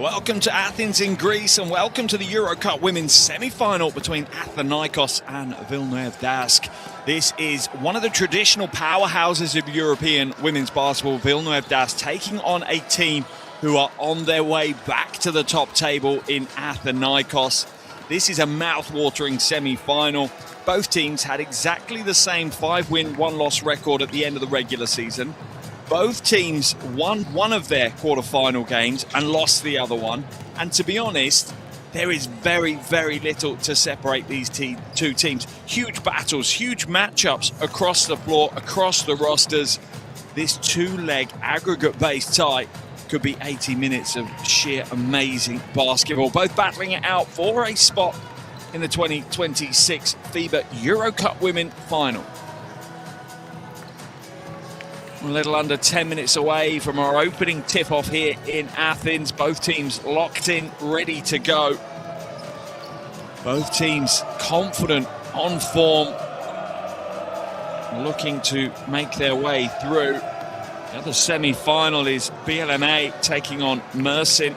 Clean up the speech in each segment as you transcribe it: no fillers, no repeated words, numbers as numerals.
Welcome to Athens in Greece and welcome to the EuroCup Women's semi-final between Athinaikos and Villeneuve. This is one of the traditional powerhouses of European women's basketball. Villeneuve taking on a team who are on their way back to the top table in Athinaikos. This is a mouth-watering semi-final. Both teams had exactly the same 5-win, 1-loss record at the end of the regular season. Both teams won one of their quarter-final games and lost the other one. And to be honest, there is very, very little to separate these two teams. Huge battles, huge matchups across the floor, across the rosters. This two-leg aggregate-based tie could be 80 minutes of sheer amazing basketball. Both battling it out for a spot in the 2026 FIBA EuroCup Women final. A little under 10 minutes away from our opening tip-off here in Athens. Both teams locked in, ready to go. Both teams confident, on form, looking to make their way through. The other semi-final is BLMA taking on Mersin.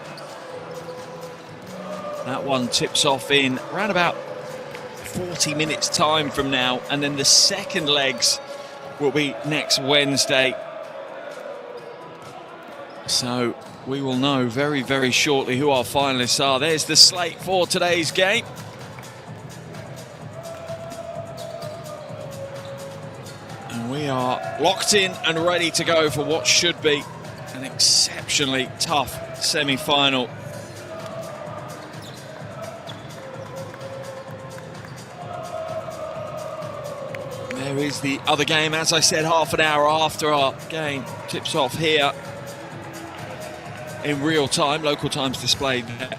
That one tips off in around about 40 minutes time from now, and then the second legs will be next Wednesday. So we will know very, very shortly who our finalists are. There's the slate for today's game. And we are locked in and ready to go for what should be an exceptionally tough semi-final. There is the other game, as I said, half an hour after our game tips off here in real time. Local times displayed there.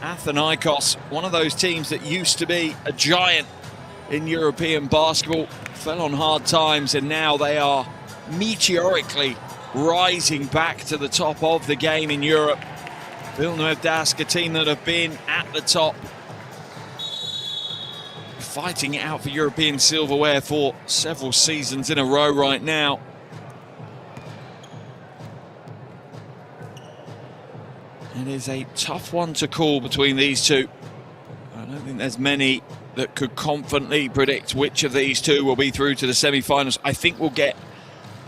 Athinaikos, one of those teams that used to be a giant in European basketball, fell on hard times, and now they are meteorically rising back to the top of the game in Europe. Villeneuve, a team that have been at the top, fighting it out for European silverware for several seasons in a row right now. It is a tough one to call between these two. I don't think there's many that could confidently predict which of these two will be through to the semi-finals. I think we'll get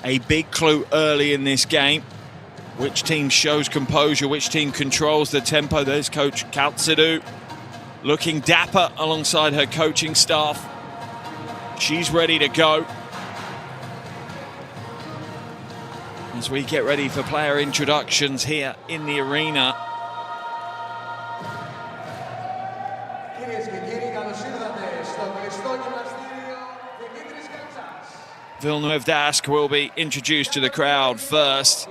a big clue early in this game. Which team shows composure, which team controls the tempo. There's Coach Kaltsidou, looking dapper alongside her coaching staff. She's ready to go. As we get ready for player introductions here in the arena. Villeneuve will be introduced to the crowd first.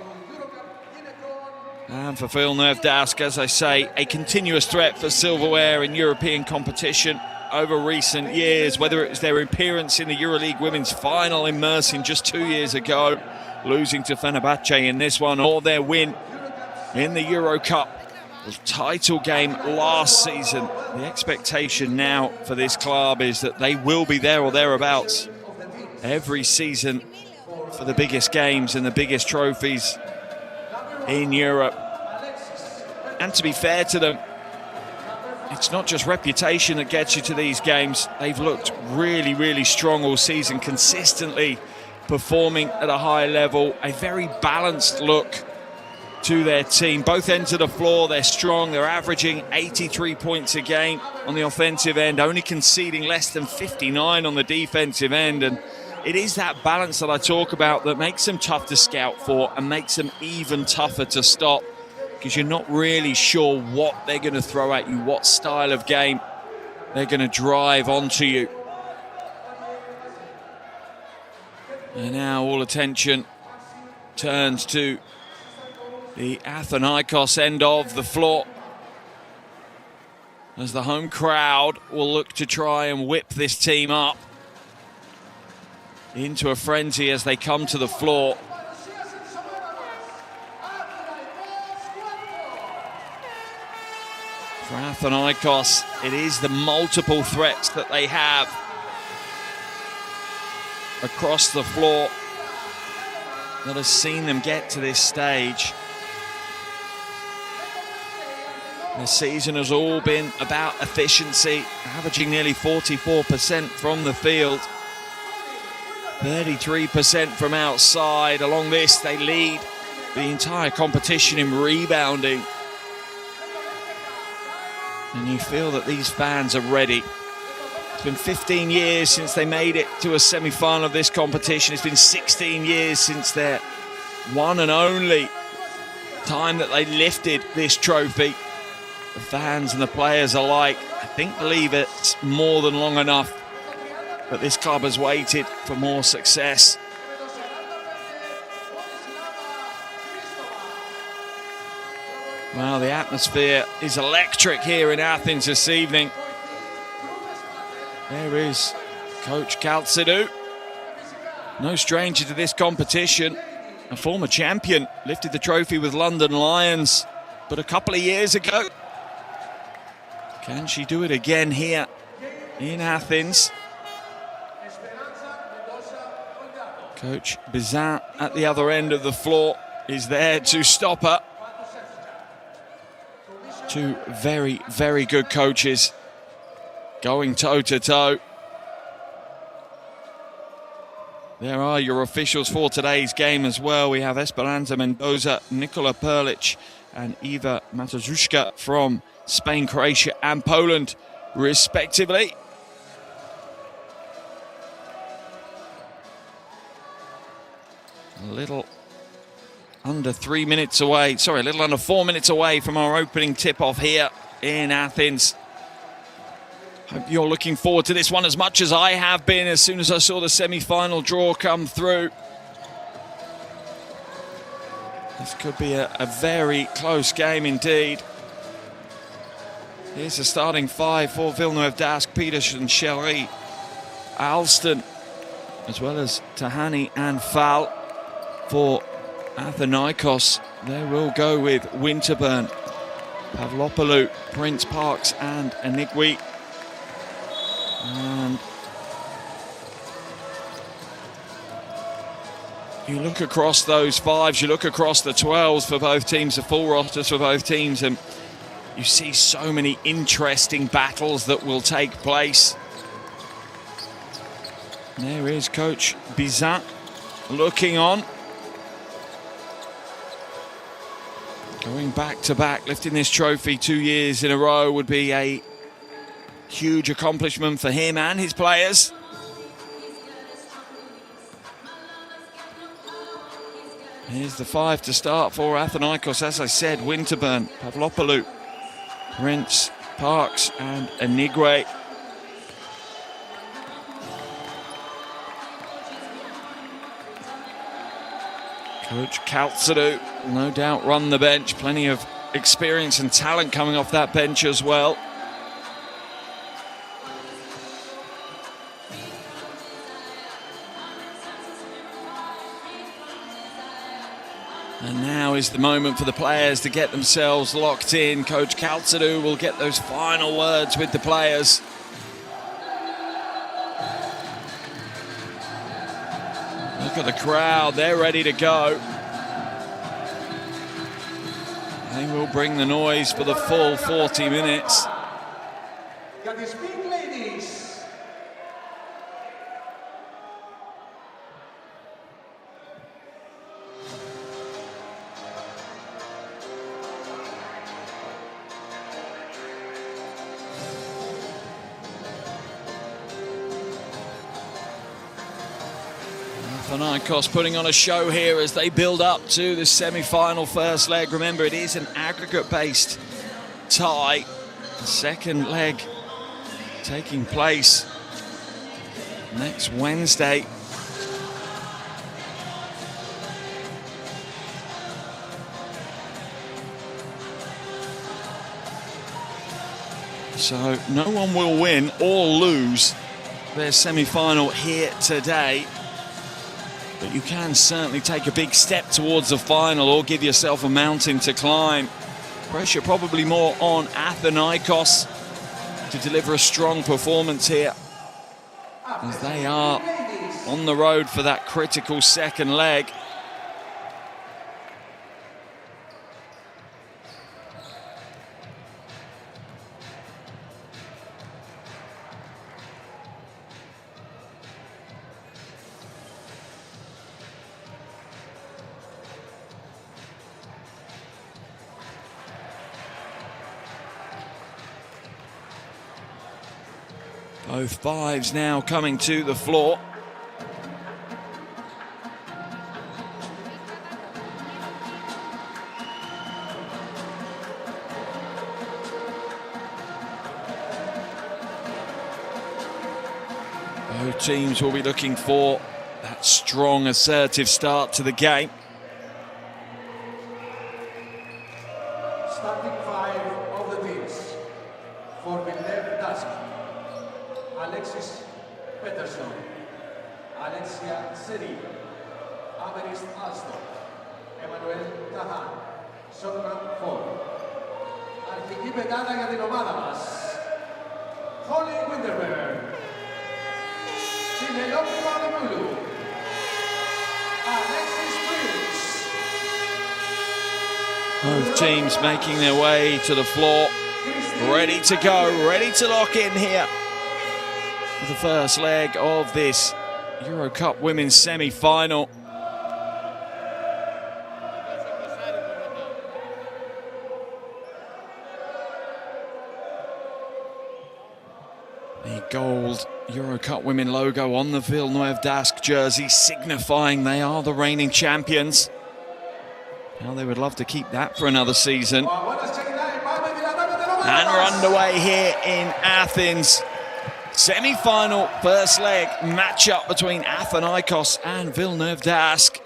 And for Villeneuve, as I say, a continuous threat for silverware in European competition over recent years, whether it was their appearance in the EuroLeague Women's final in Mersin just 2 years ago, losing to Fenerbahce in this one, or their win in the EuroCup title game last season. The expectation now for this club is that they will be there or thereabouts every season for the biggest games and the biggest trophies in Europe. And to be fair to them, it's not just reputation that gets you to these games. They've looked really, really strong all season, consistently performing at a high level. A very balanced look to their team. Both ends of the floor, they're strong. They're averaging 83 points a game on the offensive end, only conceding less than 59 on the defensive end. And it is that balance that I talk about that makes them tough to scout for and makes them even tougher to stop, because you're not really sure what they're going to throw at you, what style of game they're going to drive onto you. And now all attention turns to the Athinaikos end of the floor, as the home crowd will look to try and whip this team up into a frenzy as they come to the floor. For Athinaikos, it is the multiple threats that they have across the floor that has seen them get to this stage. The season has all been about efficiency, averaging nearly 44% from the field, 33% from outside. Along this, they lead the entire competition in rebounding. And you feel that these fans are ready. It's been 15 years since they made it to a semi-final of this competition. It's been 16 years since their one and only time that they lifted this trophy. The fans and the players alike, believe it's more than long enough that this club has waited for more success. Well, the atmosphere is electric here in Athens this evening. There is Coach Kaltsidou, no stranger to this competition, a former champion, lifted the trophy with London Lions, but a couple of years ago. Can she do it again here in Athens? Coach Bizan at the other end of the floor is there to stop her. Two very, very good coaches going toe-to-toe. There are your officials for today's game as well. We have Esperanza Mendoza, Nikola Perlic and Eva Matuszewska from Spain, Croatia and Poland, respectively. A little under 3 minutes away, a little under 4 minutes away from our opening tip-off here in Athens. Hope you're looking forward to this one as much as I have been as soon as I saw the semi-final draw come through. This could be a very close game indeed. Here's the starting five for Villeneuve, Dask, Peterson, Shelly, Alston, as well as Tahani and Fal. For Athinaikos, they will go with Winterburn, Pavlopoulou, Prince Parks and Anigwe. And you look across those fives, you look across the 12s for both teams, the full rosters for both teams, and you see so many interesting battles that will take place. And there is Coach Bizan looking on. Going back-to-back, lifting this trophy 2 years in a row would be a huge accomplishment for him and his players. Here's the five to start for Athinaikos. As I said, Winterburn, Pavlopoulou, Prince, Parks and Anigwe. Coach Kaltsidou will no doubt run the bench. Plenty of experience and talent coming off that bench as well. And now is the moment for the players to get themselves locked in. Coach Kaltsidou will get those final words with the players. Look at the crowd, they're ready to go. They will bring the noise for the full 40 minutes. Can you speak, ladies? Athinaikos putting on a show here as they build up to the semi-final first leg. Remember, it is an aggregate-based tie. The second leg taking place next Wednesday. So no one will win or lose their semi-final here today. But you can certainly take a big step towards the final or give yourself a mountain to climb. Pressure probably more on Athinaikos to deliver a strong performance here, as they are on the road for that critical second leg. Both fives now coming to the floor. Both teams will be looking for that strong, assertive start to the game. Starting five of the teams. For Villeneuve Dusk, Alexis Peterson, Alexia Seri, Ameris Alston, Emmanuel Tahan, Songram Ford. Αρχική πεντάδα για την ομάδα μας. Holly Winterberg, Penelope Palamulu, Alexis Prince. Both teams making their way to the floor, ready to go, ready to lock in here for the first leg of this EuroCup Women's semi-final. The gold EuroCup Women logo on the Villeneuve Dask jersey, signifying they are the reigning champions. Now they would love to keep that for another season. And we're underway here in Athens. Semi-final first leg matchup between Athinaikos and Villeneuve Dask.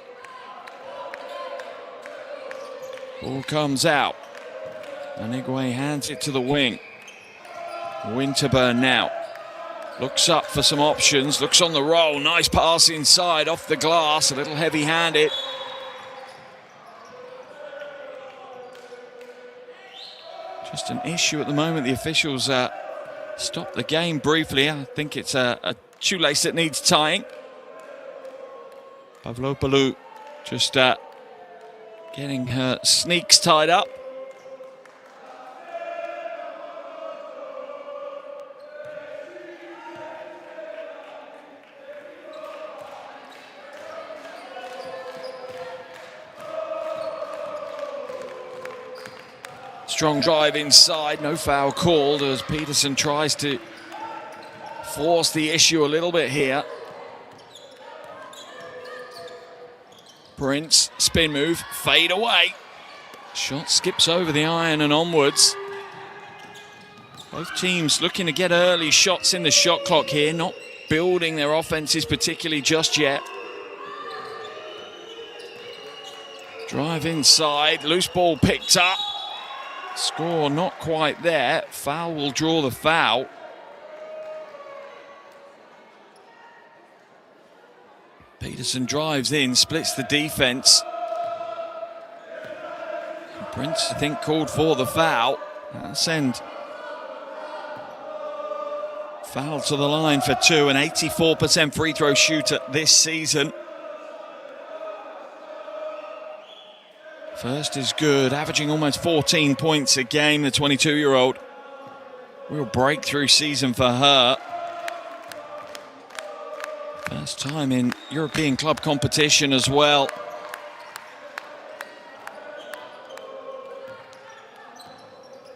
Ball comes out. Anigwe hands it to the wing. Winterburn now. Looks up for some options, looks on the roll. Nice pass inside, off the glass, a little heavy-handed. Just an issue at the moment. The officials stopped the game briefly. I think it's a shoelace that needs tying. Pavlopoulou just getting her sneaks tied up. Strong drive inside, no foul called as Peterson tries to force the issue a little bit here. Prince, spin move, fade away. Shot skips over the iron and onwards. Both teams looking to get early shots in the shot clock here, not building their offenses particularly just yet. Drive inside, loose ball picked up. Score not quite there. Foul will draw the foul. Peterson drives in, splits the defense. Prince, I think, called for the foul. That'll send foul to the line for two, an 84% free throw shooter this season. First is good, averaging almost 14 points a game, the 22-year-old. Real breakthrough season for her. First time in European club competition as well.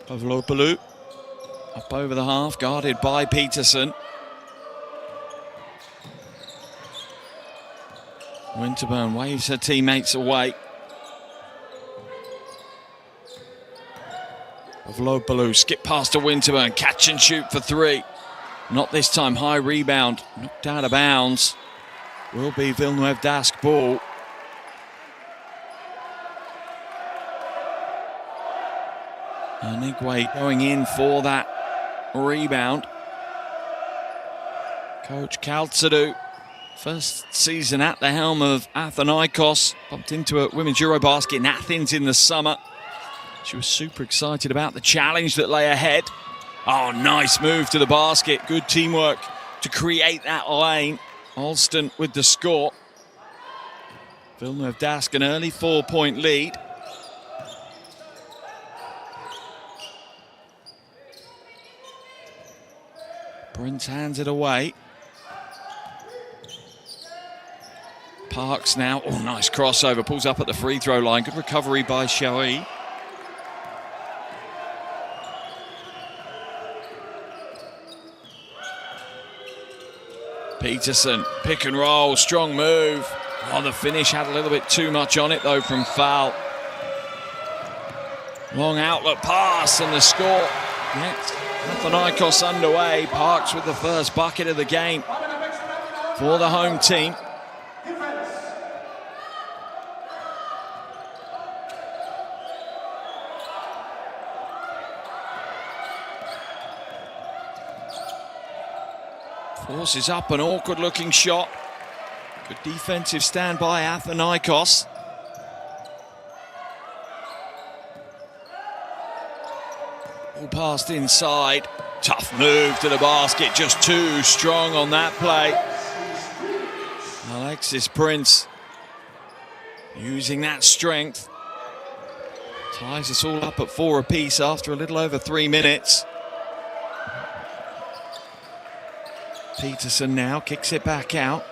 Pavlopoulou up over the half, guarded by Peterson. Winterburn waves her teammates away. Pavlopoulou skip past to Winterburn, catch and shoot for three. Not this time, high rebound, knocked out of bounds. Will be Villeneuve Dask ball. Anigwe going in for that rebound. Coach Kaltsadou, first season at the helm of Athinaikos, bumped into a Women's Eurobasket in Athens in the summer. She was super excited about the challenge that lay ahead. Oh, nice move to the basket. Good teamwork to create that lane. Alston with the score. Villeneuve Dask an early 4-point lead. Prince hands it away. Parks now. Oh, nice crossover. Pulls up at the free throw line. Good recovery by Shawi. Peterson, pick and roll, strong move. Oh, the finish had a little bit too much on it though from foul. Long outlet pass and the score. Next, Athinaikos underway. Parks with the first bucket of the game for the home team. Forces up an awkward looking shot. Good defensive stand by Athinaikos. All passed inside. Tough move to the basket, just too strong on that play. Alexis Prince using that strength. Ties us all up at 4 apiece after a little over 3 minutes. Peterson now kicks it back out.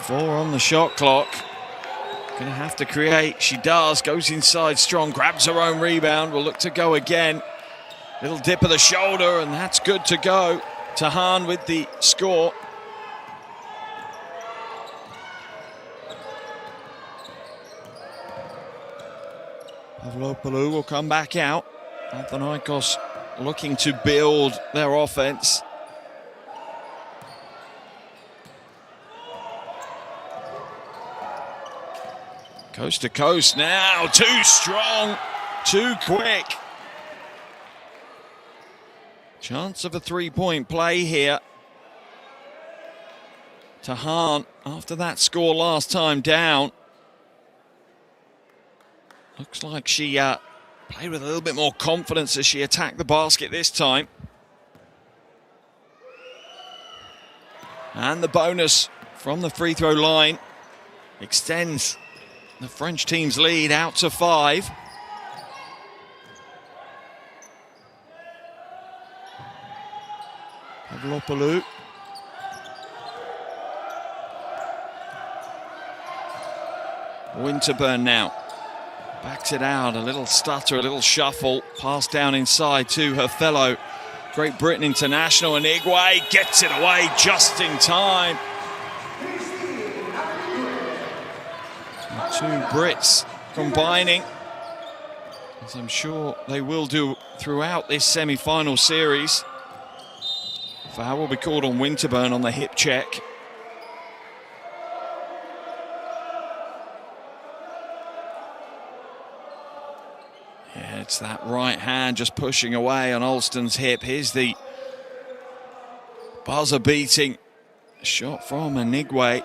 4 on the shot clock. Gonna have to create. She does. Goes inside strong. Grabs her own rebound. Will look to go again. Little dip of the shoulder, and that's good to go. Tahan with the score. Pavlopoulou will come back out. Athinaikos looking to build their offense. Coast to coast now, too strong, too quick. Chance of a three-point play here. Tahan, after that score last time down. Looks like she played with a little bit more confidence as she attacked the basket this time. And the bonus from the free throw line extends the French team's lead out to 5. Pavlopoulou. Winterburn now. Backs it out, a little stutter, a little shuffle. Pass down inside to her fellow Great Britain international, and Igwe gets it away just in time. The two Brits combining, as I'm sure they will do throughout this semi-final series. Foul will be called on Winterburn on the hip check. Yeah, it's that right hand just pushing away on Alston's hip. Here's the buzzer beating shot from Anigwe.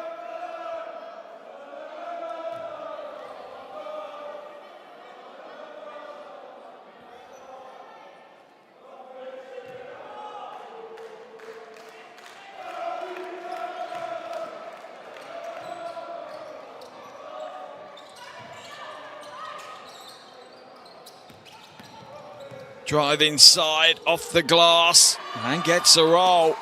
Drive inside, off the glass, and gets a roll.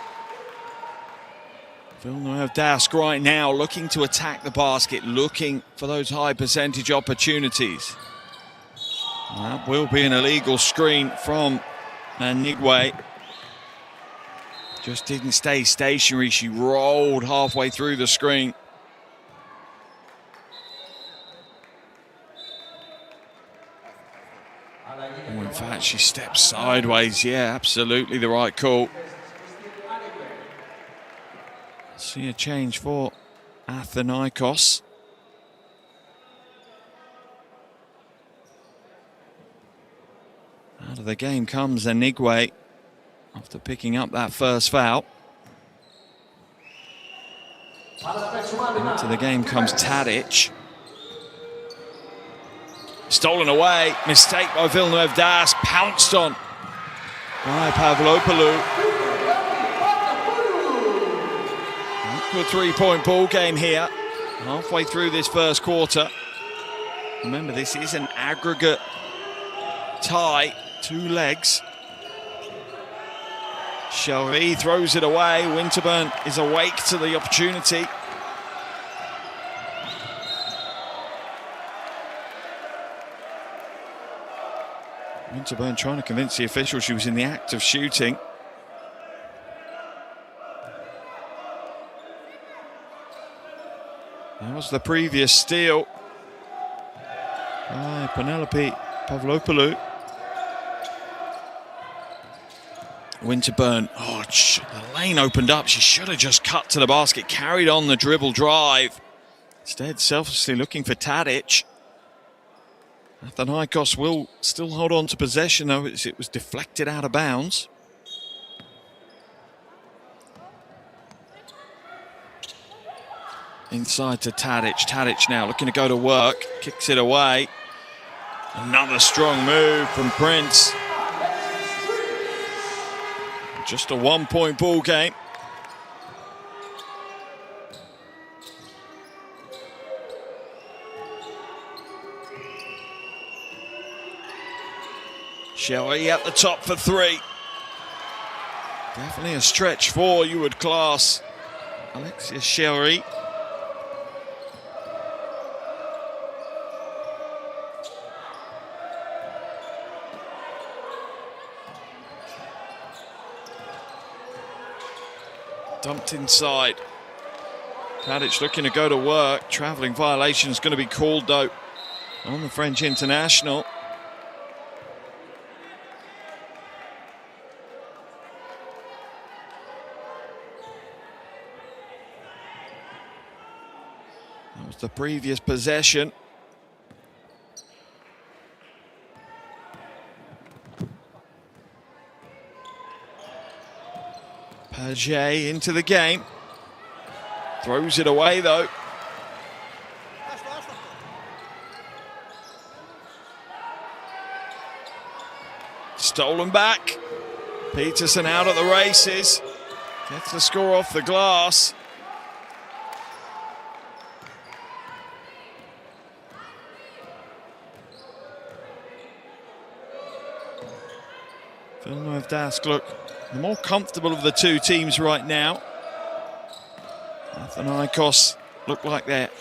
Villeneuve Dask right now looking to attack the basket, looking for those high percentage opportunities. That will be an illegal screen from Anigwe. Just didn't stay stationary, she rolled halfway through the screen. Oh, in fact, she steps sideways. Yeah, absolutely the right call. See a change for Athinaikos. Out of the game comes Anigwe after picking up that first foul. Into the game comes Tadic. Stolen away, mistake by Villeneuve Dask, pounced on by Pavlopoulou. Good three-point ball game here, halfway through this first quarter. Remember, this is an aggregate tie, 2 legs. Shelby throws it away. Winterburn is awake to the opportunity. Winterburn trying to convince the official she was in the act of shooting. That was the previous steal by Penelope Pavlopoulou. Winterburn, the lane opened up. She should have just cut to the basket, carried on the dribble drive. Instead, selflessly looking for Tadic. Athinaikos will still hold on to possession, though, as it was deflected out of bounds. Inside to Tadic. Tadic now looking to go to work. Kicks it away. Another strong move from Prince. Just a 1-point ball game. Shelly at the top for three. Definitely a stretch four, you would class Alexia Shelly. Dumped inside. Tadic looking to go to work. Travelling violation is going to be called, though, on the French international. That was the previous possession. Paget into the game. Throws it away, though. Stolen back. Peterson out at the races. Gets the score off the glass. Villeneuve Dask look the more comfortable of the two teams right now. Athinaikos look like they're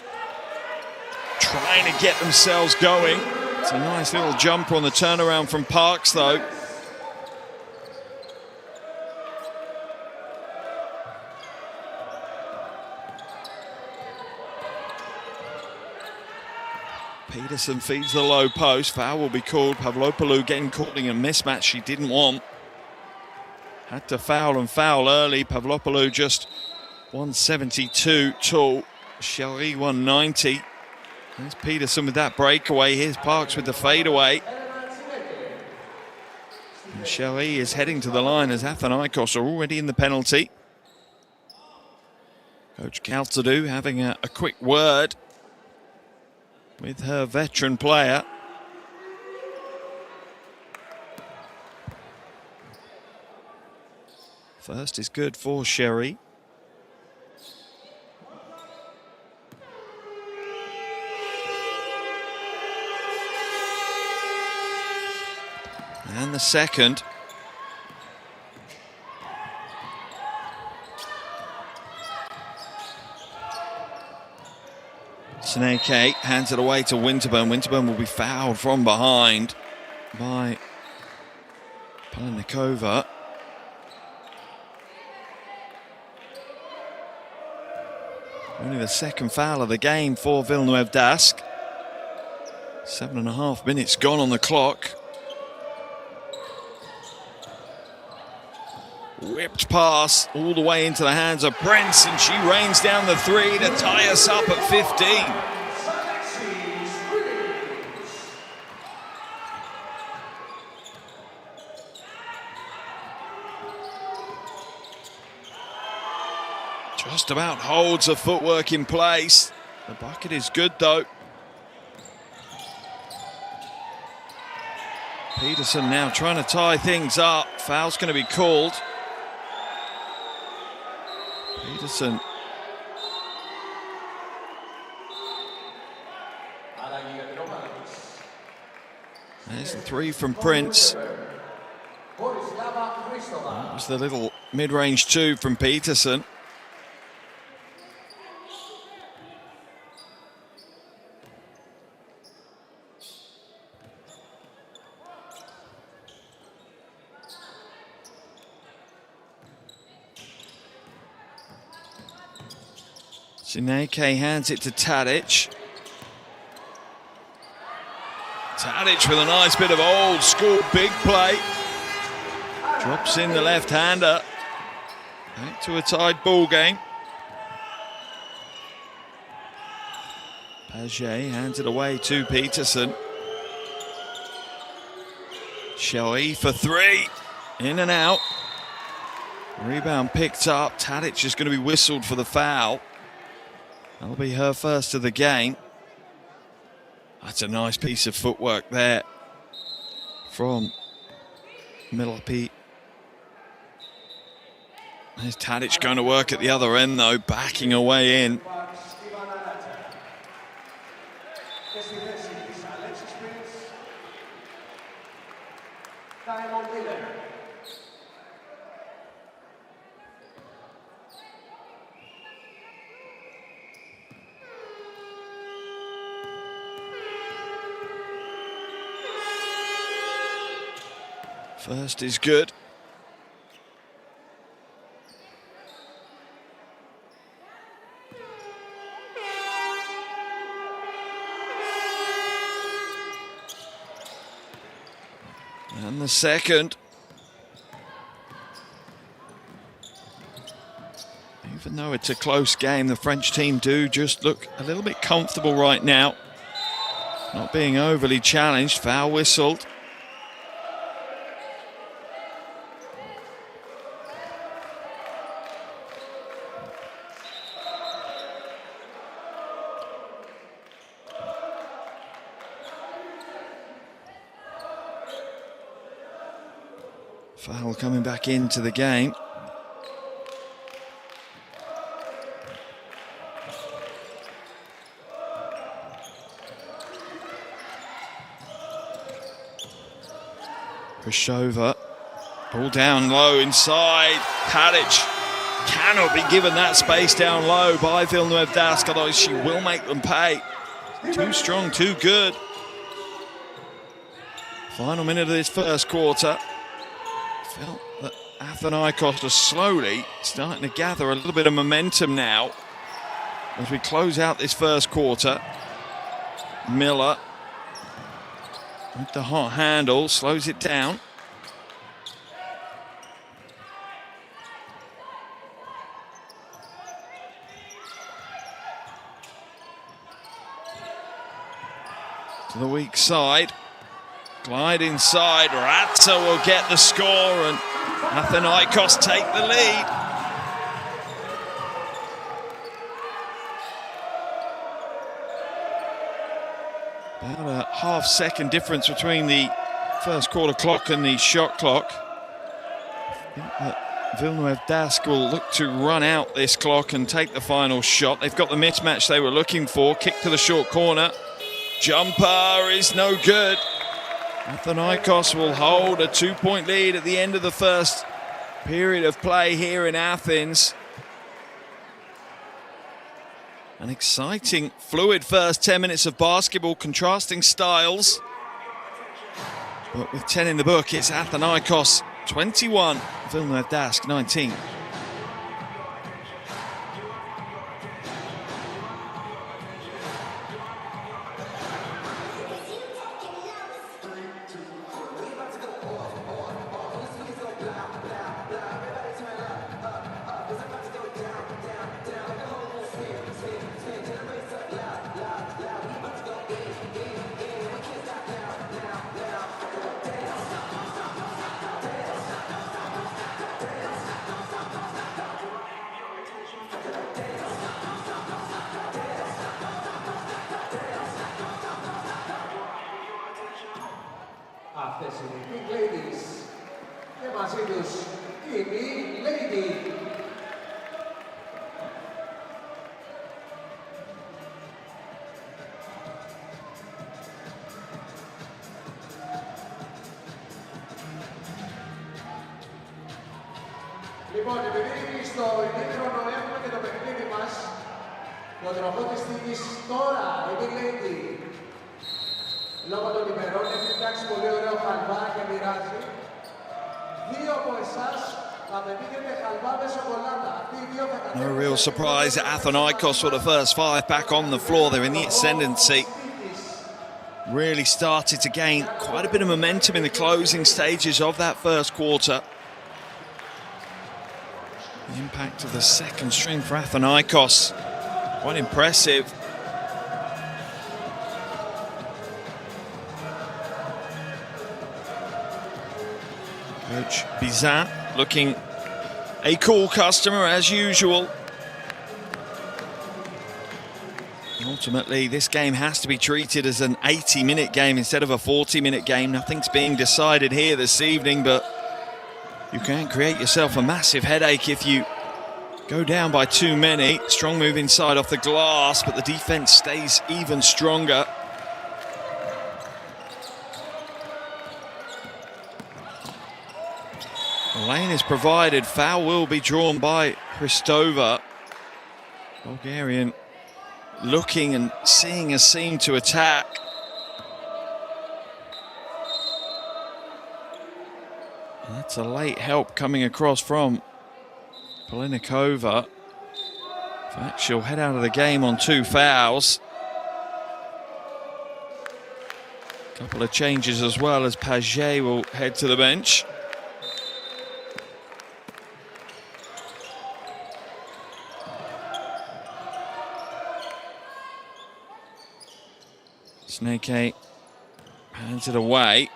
trying to get themselves going. It's a nice little jumper on the turnaround from Parks, though. Peterson feeds the low post. Foul will be called. Pavlopoulou getting caught in a mismatch she didn't want. Had to foul and foul early. Pavlopoulou just 172 tall. Shelly 190. There's Peterson with that breakaway. Here's Parks with the fadeaway. And Shelly is heading to the line as Athinaikos are already in the penalty. Coach Caltadou having a quick word with her veteran player. First is good for Sherry. And the second. Snake hands it away to Winterburn. Winterburn will be fouled from behind by Palenikova. Only the second foul of the game for Villeneuve Dask. 7.5 minutes gone on the clock. Whipped pass all the way into the hands of Prince, and she rains down the three to tie us up at 15. Just about holds her footwork in place. The bucket is good, though. Peterson now trying to tie things up. Foul's going to be called. Peterson. There's the three from Prince. That was the little mid-range two from Peterson. Athinaikos hands it to Tadic. Tadic with a nice bit of old school big play. Drops in the left-hander. Back to a tied ball game. Paget hands it away to Peterson. Shelly for three. In and out. Rebound picked up. Tadic is going to be whistled for the foul. That'll be her first of the game. That's a nice piece of footwork there from Milapi. There's Tadic going to work at the other end though, backing away in. First is good. And the second. Even though it's a close game, the French team do just look a little bit comfortable right now. Not being overly challenged. Foul whistled. Foul coming back into the game. Krishova, ball down low inside. Tadic cannot be given that space down low by Villeneuve Dask, although she will make them pay. Too strong, too good. Final minute of this first quarter. Felt that Athinaikos is slowly starting to gather a little bit of momentum now as we close out this first quarter. Miller with the hot handle, slows it down. To the weak side. Glide inside, Ratza will get the score and Athinaikos take the lead. About a half-second difference between the first quarter clock and the shot clock. I think that Villeneuve Dask will look to run out this clock and take the final shot. They've got the mismatch they were looking for. Kick to the short corner. Jumper is no good. Athinaikos will hold a 2-point lead at the end of the first period of play here in Athens. An exciting, fluid first 10 minutes of basketball, contrasting styles. But with 10 in the book, it's Athinaikos 21, Villeneuve Dask 19. Αυτές είναι οι Big Ladies και μαζί τους η Big Lady. Λοιπόν, επειδή στο ημίχρονο έχουμε και το παιχνίδι μας, το τροχό της τύχης τώρα, η Big Lady, λόγω των ημερών έχει φτιάξει πολύ ωραίο χαλβά και μοιράζει. Δύο από εσάς No real surprise at Athinaikos for the first 5 back on the floor. They're in the ascendancy. Really started to gain quite a bit of momentum in the closing stages of that first quarter. The impact of the second string for Athinaikos, quite impressive. Coach Bizat looking a cool customer as usual. Ultimately, this game has to be treated as an 80-minute game instead of a 40-minute game. Nothing's being decided here this evening, but you can create yourself a massive headache if you go down by too many. Strong move inside off the glass, but the defense stays even stronger. The lane is provided. Foul will be drawn by Hristova. Bulgarian looking and seeing a seam to attack. And that's a late help coming across from Polinikova. In fact, she'll head out of the game on 2 fouls. A couple of changes as well, as Paget will head to the bench. Snake hands it away.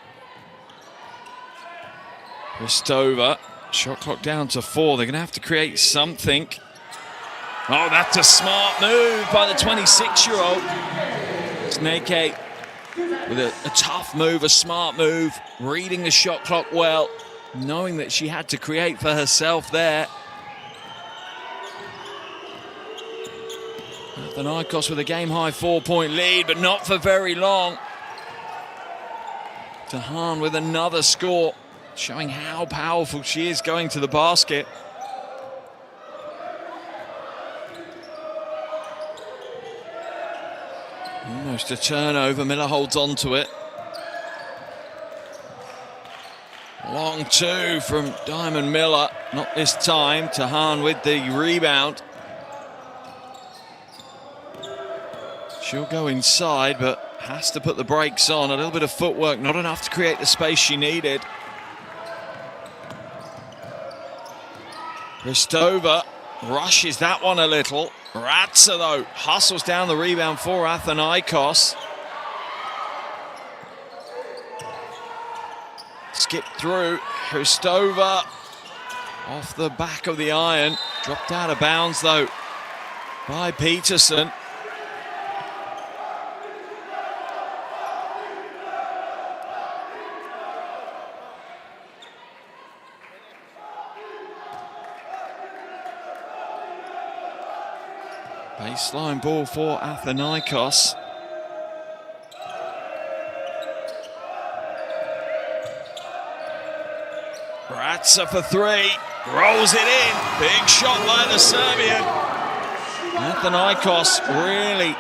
Hristova, shot clock down to 4. They're going to have to create something. Oh, that's a smart move by the 26-year-old. Snake with a tough move, a smart move, reading the shot clock well, knowing that she had to create for herself there. Athinaikos with a game-high 4-point lead, but not for very long. Tahan with another score, showing how powerful she is going to the basket. Almost a turnover. Miller holds on to it. Long 2 from Diamond Miller. Not this time. Tahan with the rebound. She'll go inside, but has to put the brakes on. A little bit of footwork, not enough to create the space she needed. Hristova rushes that one a little. Ratsa, though, hustles down the rebound for Athinaikos. Skip through. Hristova off the back of the iron. Dropped out of bounds, though, by Peterson. Baseline ball for Athinaikos. Ratsa for 3. Rolls it in. Big shot by the Serbian. Athinaikos really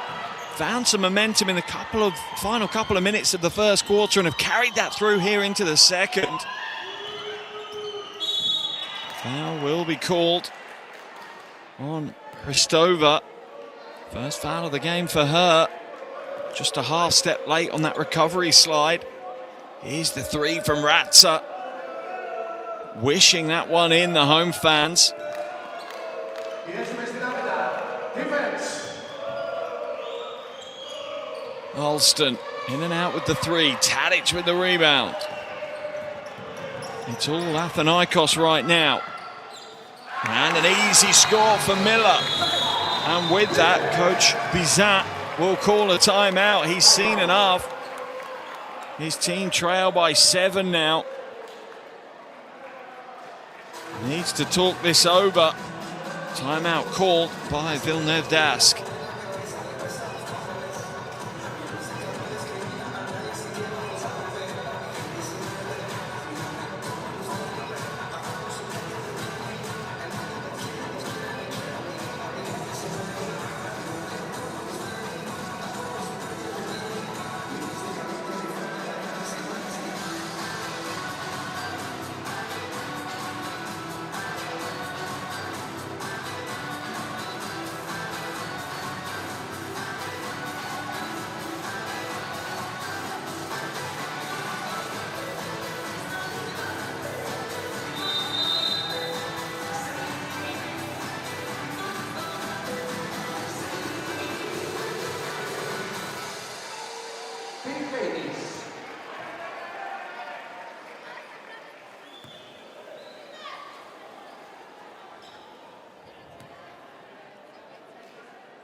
found some momentum in the final couple of minutes of the first quarter and have carried that through here into the second. Foul will be called on Hristova. First foul of the game for her. Just a half step late on that recovery slide. Here's the 3 from Ratsa. Wishing that one in, the home fans. Alston in and out with the 3. Tadic with the rebound. It's all Athinaikos right now. And an easy score for Miller. And with that, Coach Bizat will call a timeout. He's seen enough. His team trail by 7 now. Needs to talk this over. Timeout called by Villeneuve Dask.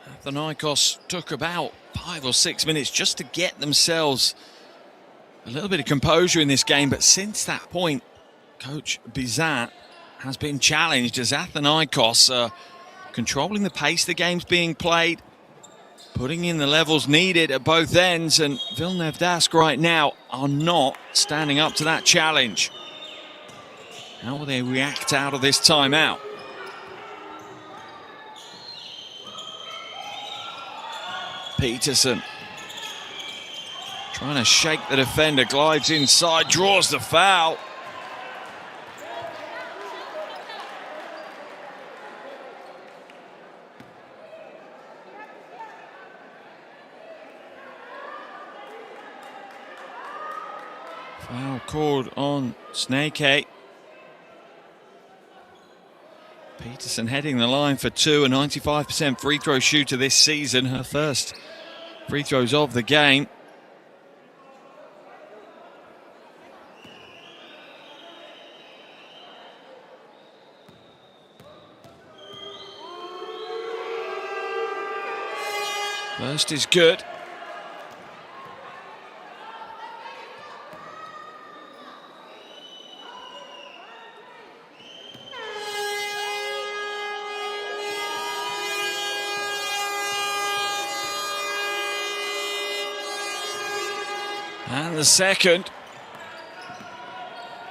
Athinaikos took about 5 or 6 minutes just to get themselves a little bit of composure in this game, but since that point, Coach Bizat has been challenged as Athinaikos are controlling the pace the game's being played, putting in the levels needed at both ends, and Villeneuve Dask right now are not standing up to that challenge. How will they react out of this timeout? Peterson trying to shake the defender, glides inside, draws the foul. Foul called on Snake. Peterson heading the line for two, a 95% free throw shooter this season, her first free throws of the game. First is good. And the second.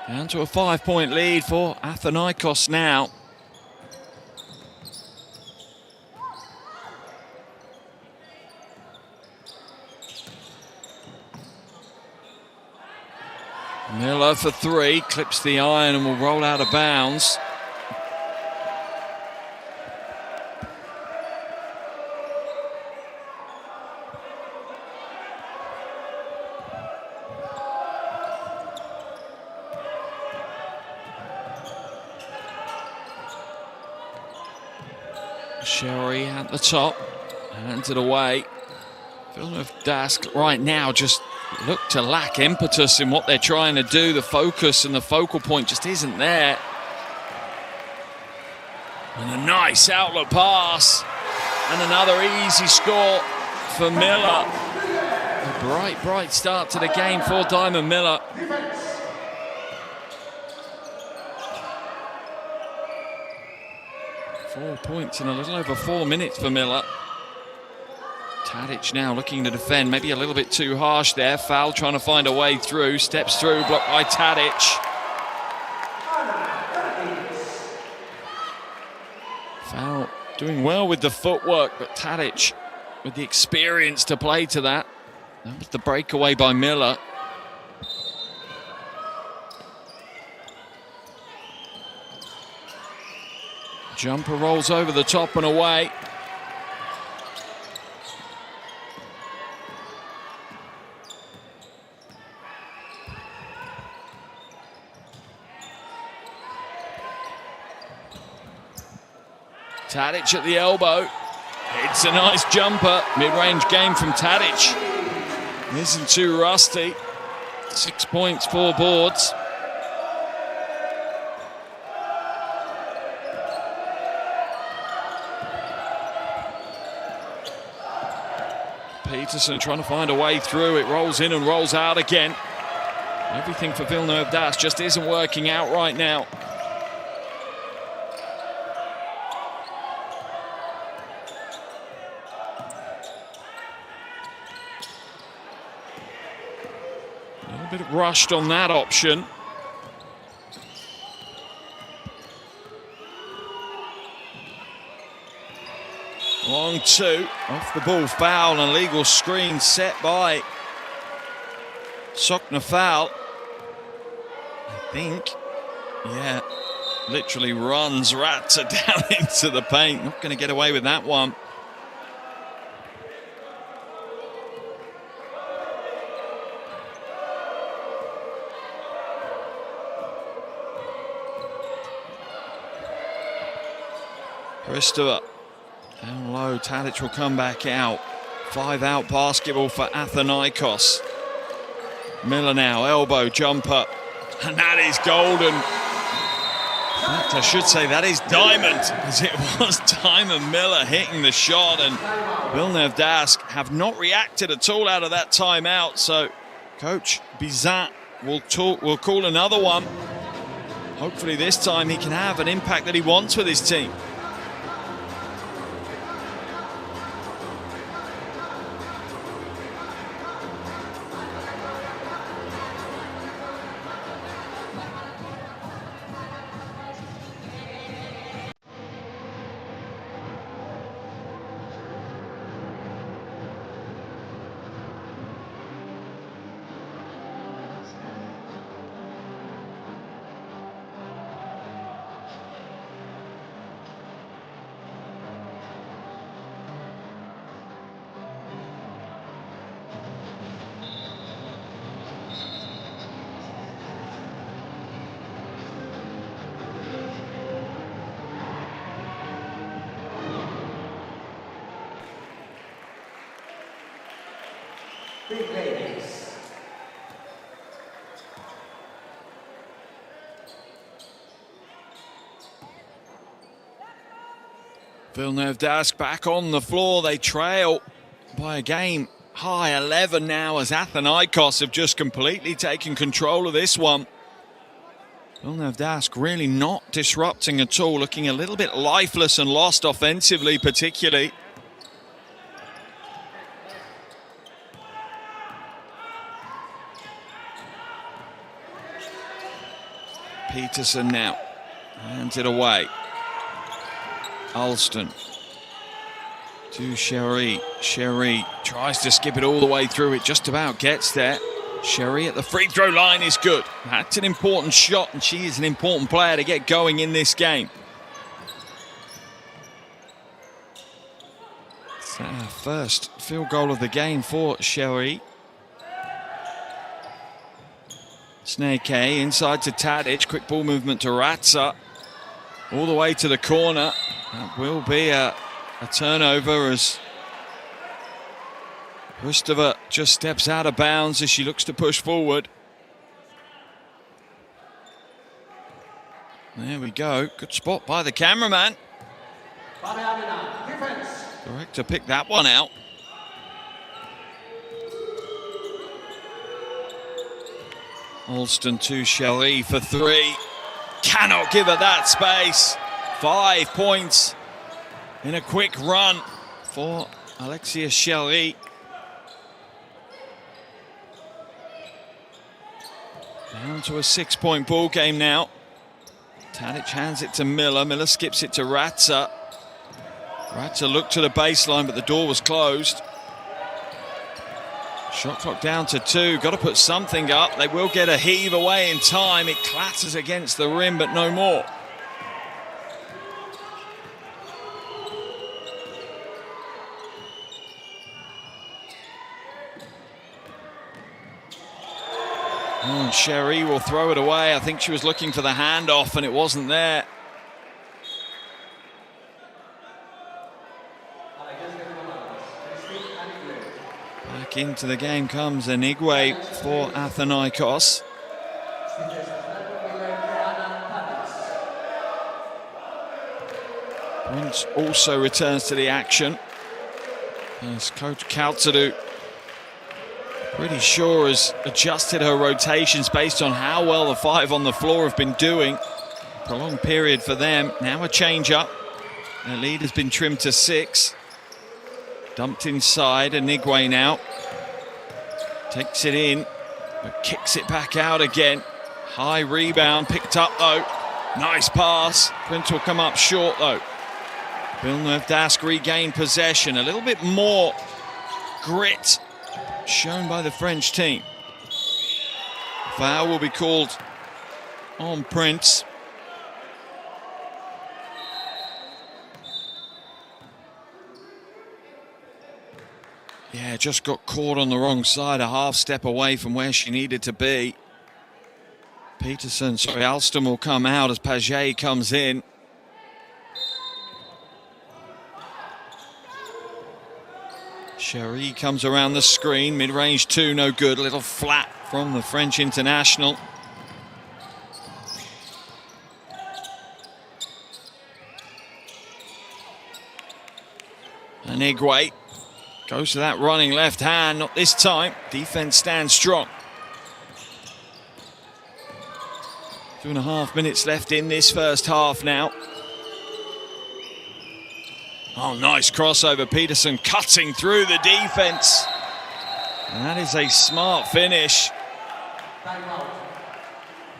Down to a 5-point lead for Athinaikos now. Miller for three, clips the iron and will roll out of bounds. Sherry at the top, hands it away. Villeneuve Dask right now just look to lack impetus in what they're trying to do. The focus and the focal point just isn't there. And a nice outlet pass. And another easy score for Miller. A bright start to the game for Diamond Miller. Four points in a little over 4 minutes for Miller. Tadic now looking to defend, maybe a little bit too harsh there. Foul trying to find a way through, steps through, blocked by Tadic. Foul doing well with the footwork, but Tadic with the experience to play to that. That was the breakaway by Miller. Jumper rolls over the top and away. Tadic at the elbow. It's a nice jumper. Mid-range game from Tadic. Isn't too rusty. 6 points, 4 boards. Peterson trying to find a way through. It rolls in and rolls out again. Everything for Villeneuve Dask just isn't working out right now. A little bit rushed on that option. Long two, off the ball foul, an illegal screen set by Soknafal. I think, yeah, literally runs Ratzer down into the paint. Not going to get away with that one. Christopher. Down low, Tadic will come back out. 5-out basketball for Athinaikos. Miller now, elbow jumper. And that is golden. fact, I should say that is Diamond, as it was Diamond Miller hitting the shot, and Villeneuve d'Ascq have not reacted at all out of that timeout. So Coach Bizin will call another one. Hopefully this time he can have an impact that he wants with his team. Big ladies. Villeneuve d'Ascq back on the floor. They trail by a game high 11 now, as Athinaikos have just completely taken control of this one. Villeneuve d'Ascq really not disrupting at all, looking a little bit lifeless and lost offensively particularly. Peterson now hands it away. Alston to Sherry. Sherry tries to skip it all the way through. It just about gets there. Sherry at the free throw line is good. That's an important shot, and she is an important player to get going in this game. It's our first field goal of the game for Sherry. Snake inside to Tadic, quick ball movement to Ratza, all the way to the corner. That will be a turnover as Rustova just steps out of bounds as she looks to push forward. There we go, good spot by the cameraman. Director picked that one out. Alston to Shelly for three. Cannot give her that space. 5 points in a quick run for Alexia Shelly. Down to a 6-point ball game now. Tadic hands it to Miller. Miller skips it to Ratza. Ratza looked to the baseline, but the door was closed. Shot clock down to 2. Got to put something up. They will get a heave away in time. It clatters against the rim, but no more. Oh, Sherry will throw it away. I think she was looking for the handoff, and it wasn't there. Back into the game comes Anigwe for Athinaikos. Prince also returns to the action, as Coach Kaltadu pretty sure has adjusted her rotations based on how well the 5 on the floor have been doing. Prolonged period for them. Now a change up. Their lead has been trimmed to 6. Dumped inside, Anigwe now. Takes it in, but kicks it back out again. High rebound, picked up though. Nice pass. Prince will come up short though. Villeneuve d'Ascq regained possession. A little bit more grit shown by the French team. Foul will be called on Prince. Yeah, just got caught on the wrong side, a half step away from where she needed to be. Alston will come out as Paget comes in. Sherry comes around the screen, mid-range 2, no good, a little flat from the French international. Anigwe goes to that running left hand, not this time. Defense stands strong. 2.5 minutes left in this first half now. Oh, nice crossover. Peterson cutting through the defense. And that is a smart finish.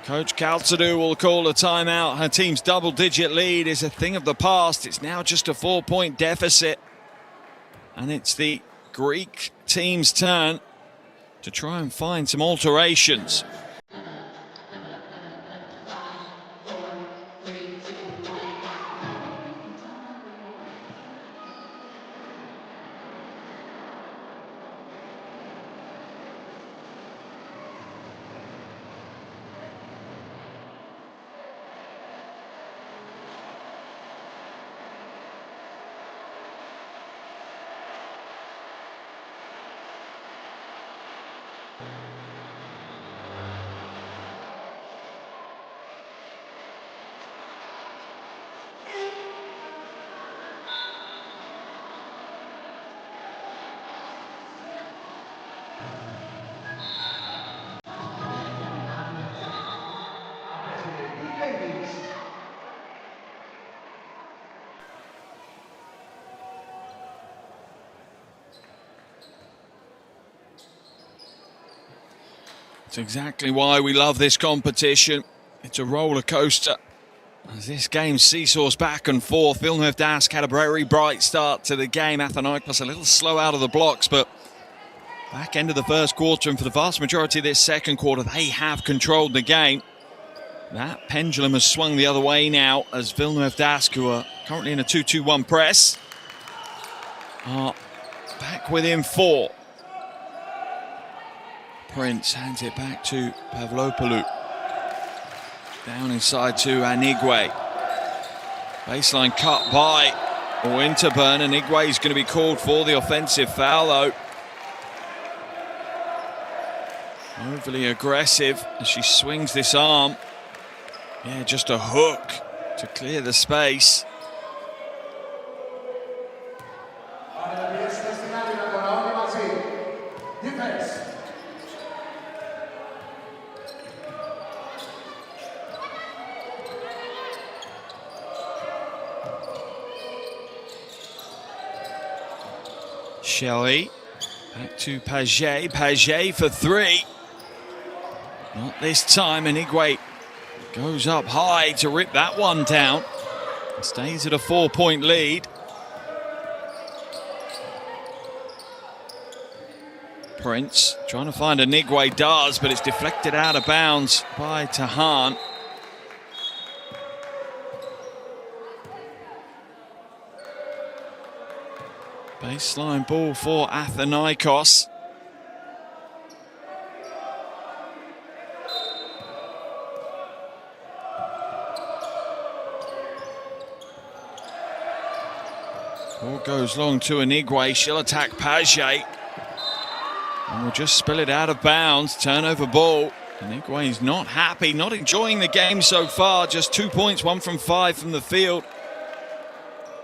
Coach Kaltadu will call a timeout. Her team's double-digit lead is a thing of the past. It's now just a 4-point deficit. And it's the Greek team's turn to try and find some alterations. It's exactly why we love this competition. It's a roller coaster. As this game seesaws back and forth, Villeneuve Dask had a very bright start to the game. Athinaikos a little slow out of the blocks, but back end of the first quarter and for the vast majority of this second quarter, they have controlled the game. That pendulum has swung the other way now as Villeneuve Dask, who are currently in a 2-2-1 press, are back within 4. Prince hands it back to Pavlopoulou. Down inside to Anigwe. Baseline cut by Winterburn. Anigwe is going to be called for the offensive foul though. Overly aggressive as she swings this arm. Yeah, just a hook to clear the space. Shelley, back to Paget. Paget for 3. Not this time. Anigwe goes up high to rip that one down. Stays at a 4-point lead. Prince trying to find Anigwe, does, but it's deflected out of bounds by Tahan. Baseline ball for Athinaikos. Ball goes long to Anigwe. She'll attack Paget. And will just spill it out of bounds. Turnover ball. Anigwe's not happy, not enjoying the game so far. Just 2 points, 1 from 5 from the field.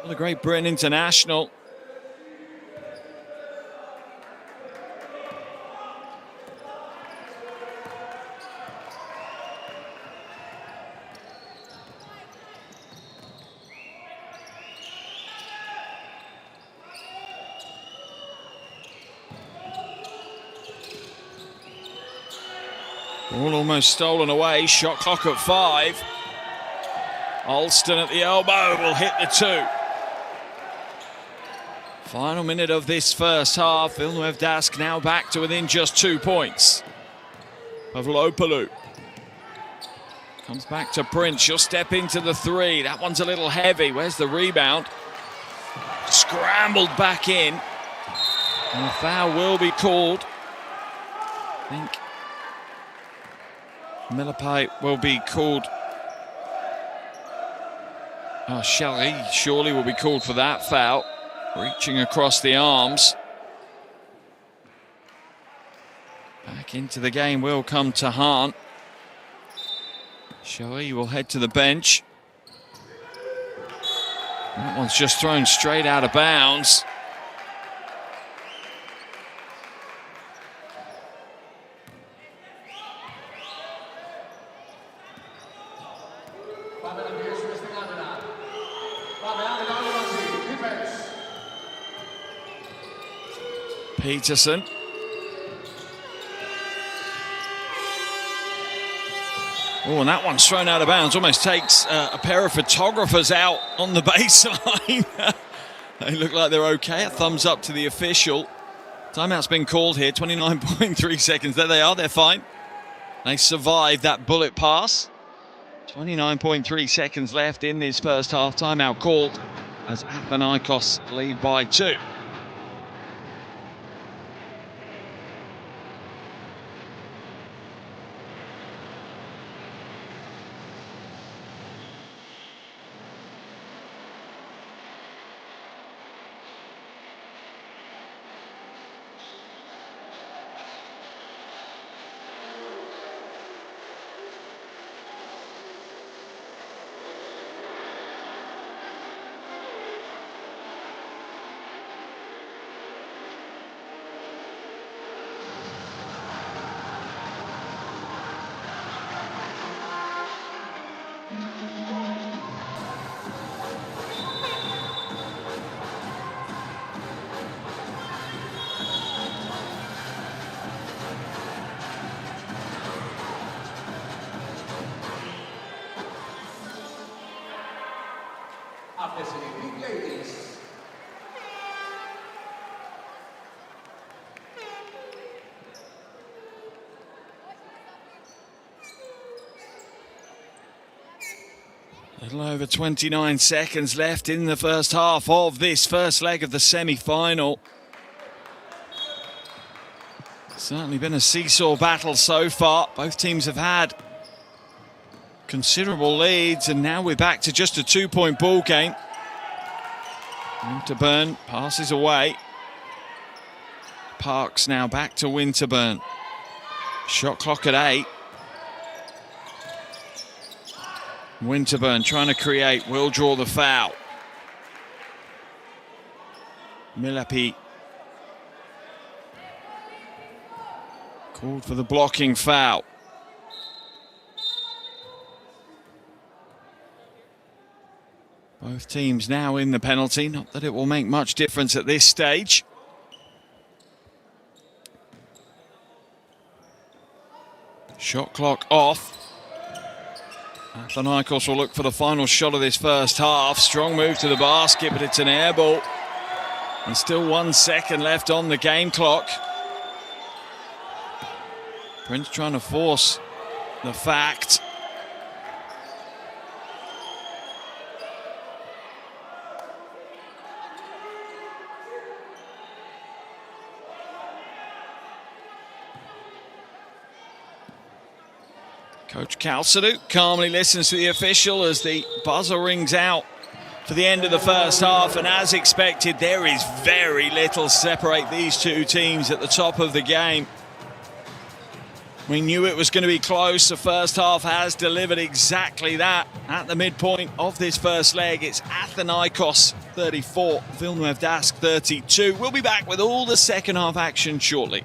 What a Great Britain international. Ball almost stolen away. Shot clock at 5. Alston at the elbow will hit the 2. Final minute of this first half. Villeneuve Dask now back to within just 2 points. Pavlopoulou comes back to Prince. She'll step into the 3. That one's a little heavy. Where's the rebound? Scrambled back in. And a foul will be called. I think Milapai will be called. Oh, Shelley surely will be called for that foul. Reaching across the arms. Back into the game will come Tahan. Shelley will head to the bench. That one's just thrown straight out of bounds. Peterson. Oh, and that one's thrown out of bounds. Almost takes a pair of photographers out on the baseline. They look like they're okay. A thumbs up to the official. Timeout's been called here. 29.3 seconds. There they are. They're fine. They survived that bullet pass. 29.3 seconds left in this first half. Timeout called as Athinaikos lead by 2. ladies. A little over 29 seconds left in the first half of this first leg of the semi-final. Certainly been a seesaw battle so far. Both teams have had considerable leads, and now we're back to just a 2-point ball game. Winterburn passes away. Parks now back to Winterburn. Shot clock at 8. Winterburn trying to create, will draw the foul. Milapi called for the blocking foul. Both teams now in the penalty, not that it will make much difference at this stage. Shot clock off. Athinaikos will look for the final shot of this first half. Strong move to the basket, but it's an air ball. And still 1 second left on the game clock. Prince trying to force the fact. Coach Kalsadou calmly listens to the official as the buzzer rings out for the end of the first half, and as expected, there is very little to separate these two teams at the top of the game. We knew it was going to be close. The first half has delivered exactly that. At the midpoint of this first leg, it's Athinaikos 34, Villeneuve 32. We'll be back with all the second half action shortly.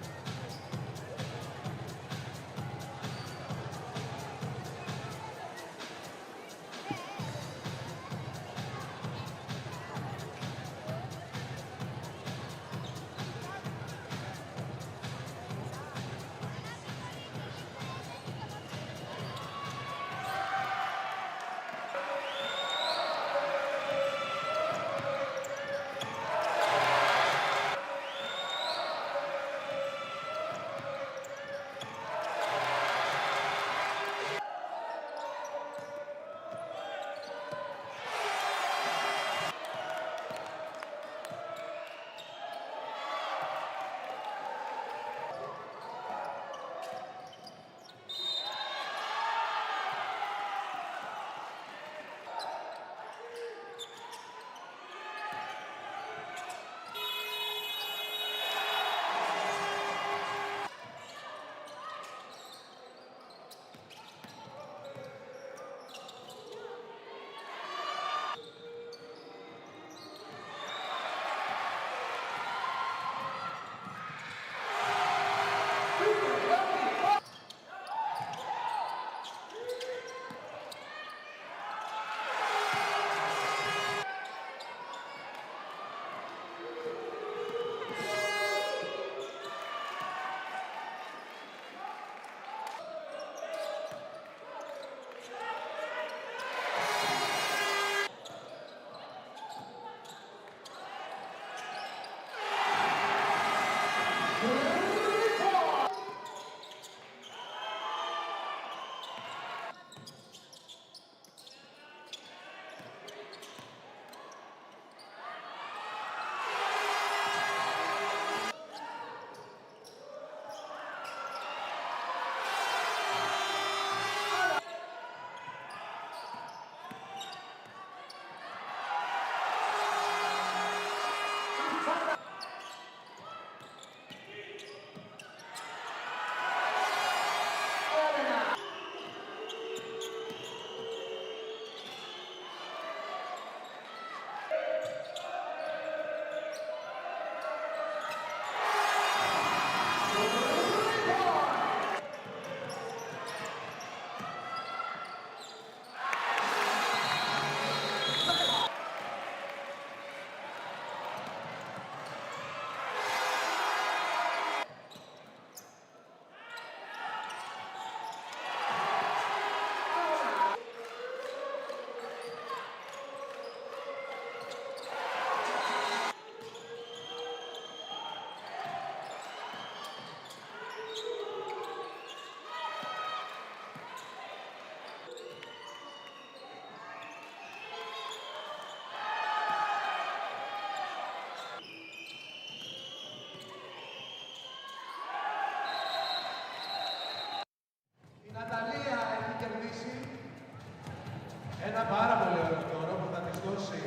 Ένα πάρα πολύ ωραίο τόρο που θα της δώσει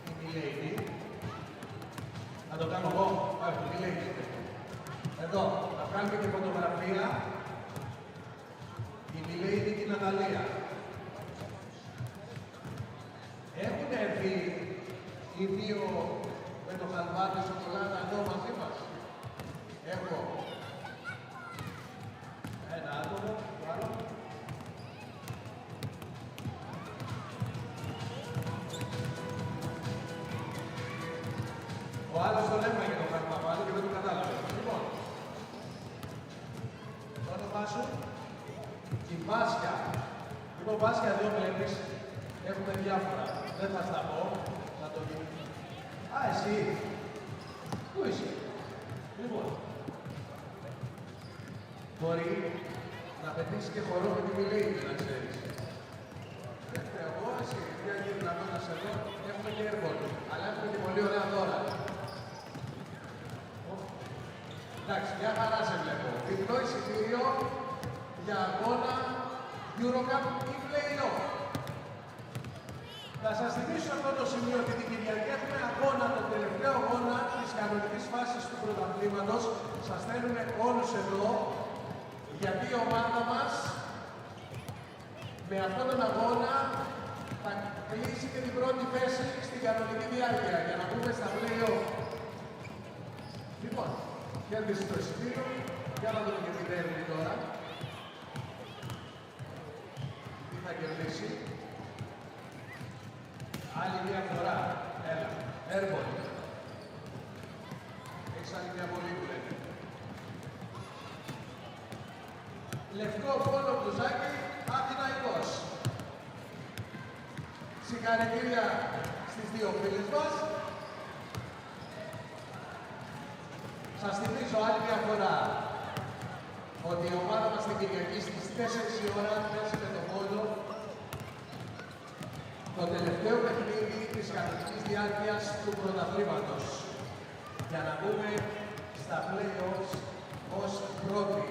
η Milady. Θα το κάνω εγώ. Όχι, η Milady. Εδώ, θα βγάλουμε και φωτογραφία. Η Milady και η Ναταλία. Έχουν έρθει οι δύο με το χαλβάτι σοκολάτα εδώ μαζί μας. Έχω ένα άτομο, το άλλο. Ο άλλος τον έφαγε το χαρταπάλι και δεν το κατάλαβε. Λοιπόν, το όνομά σου, η Βάσια. Λοιπόν, Βάσια, εδώ βλέπεις, έχουμε διάφορα. Δεν θα στα πω, θα το δει. Α, εσύ. Πού είσαι. Λοιπόν, μπορεί να πετύχεις και χορό με τη Milady, να ξέρεις. Εγώ, εσύ, μια γυρναμόνας εδώ, έχουμε και έργο, αλλά έχουμε και πολύ ωραία δώρα. Εντάξει, μια χαρά σε βλέπω. Διπλό εισιτήριο για αγώνα EuroCup ή Play-off. Θα σας θυμίσω αυτό το σημείο ότι την Κυριακή έχουμε αγώνα, το τελευταίο αγώνα της κανονικής φάσης του πρωταθλήματος. Σας θέλουμε όλους εδώ, γιατί η ομάδα μας με αυτόν τον αγώνα θα κλείσει και την πρώτη θέση στην κανονική διάρκεια για να μπούμε στα Play-off. Λοιπόν, κέρδισε το εισιτήριο, για να δούμε και τι δέρνει τώρα. Τι θα κερδίσει. Άλλη μια φορά. Έλα. Airball. Έχεις άλλη μια βολή που λέει. Λευκό πolo μπλουζάκι, Athinaikos. Συγχαρητήρια στις δύο φίλες μας. Σας θυμίζω άλλη μια φορά ότι η ομάδα μας την Κυριακή στις 4 η ώρα παίζει με το πolo το τελευταίο παιχνίδι της κανονικής διάρκειας του πρωταθλήματος για να μπούμε στα play-offs ως πρώτοι.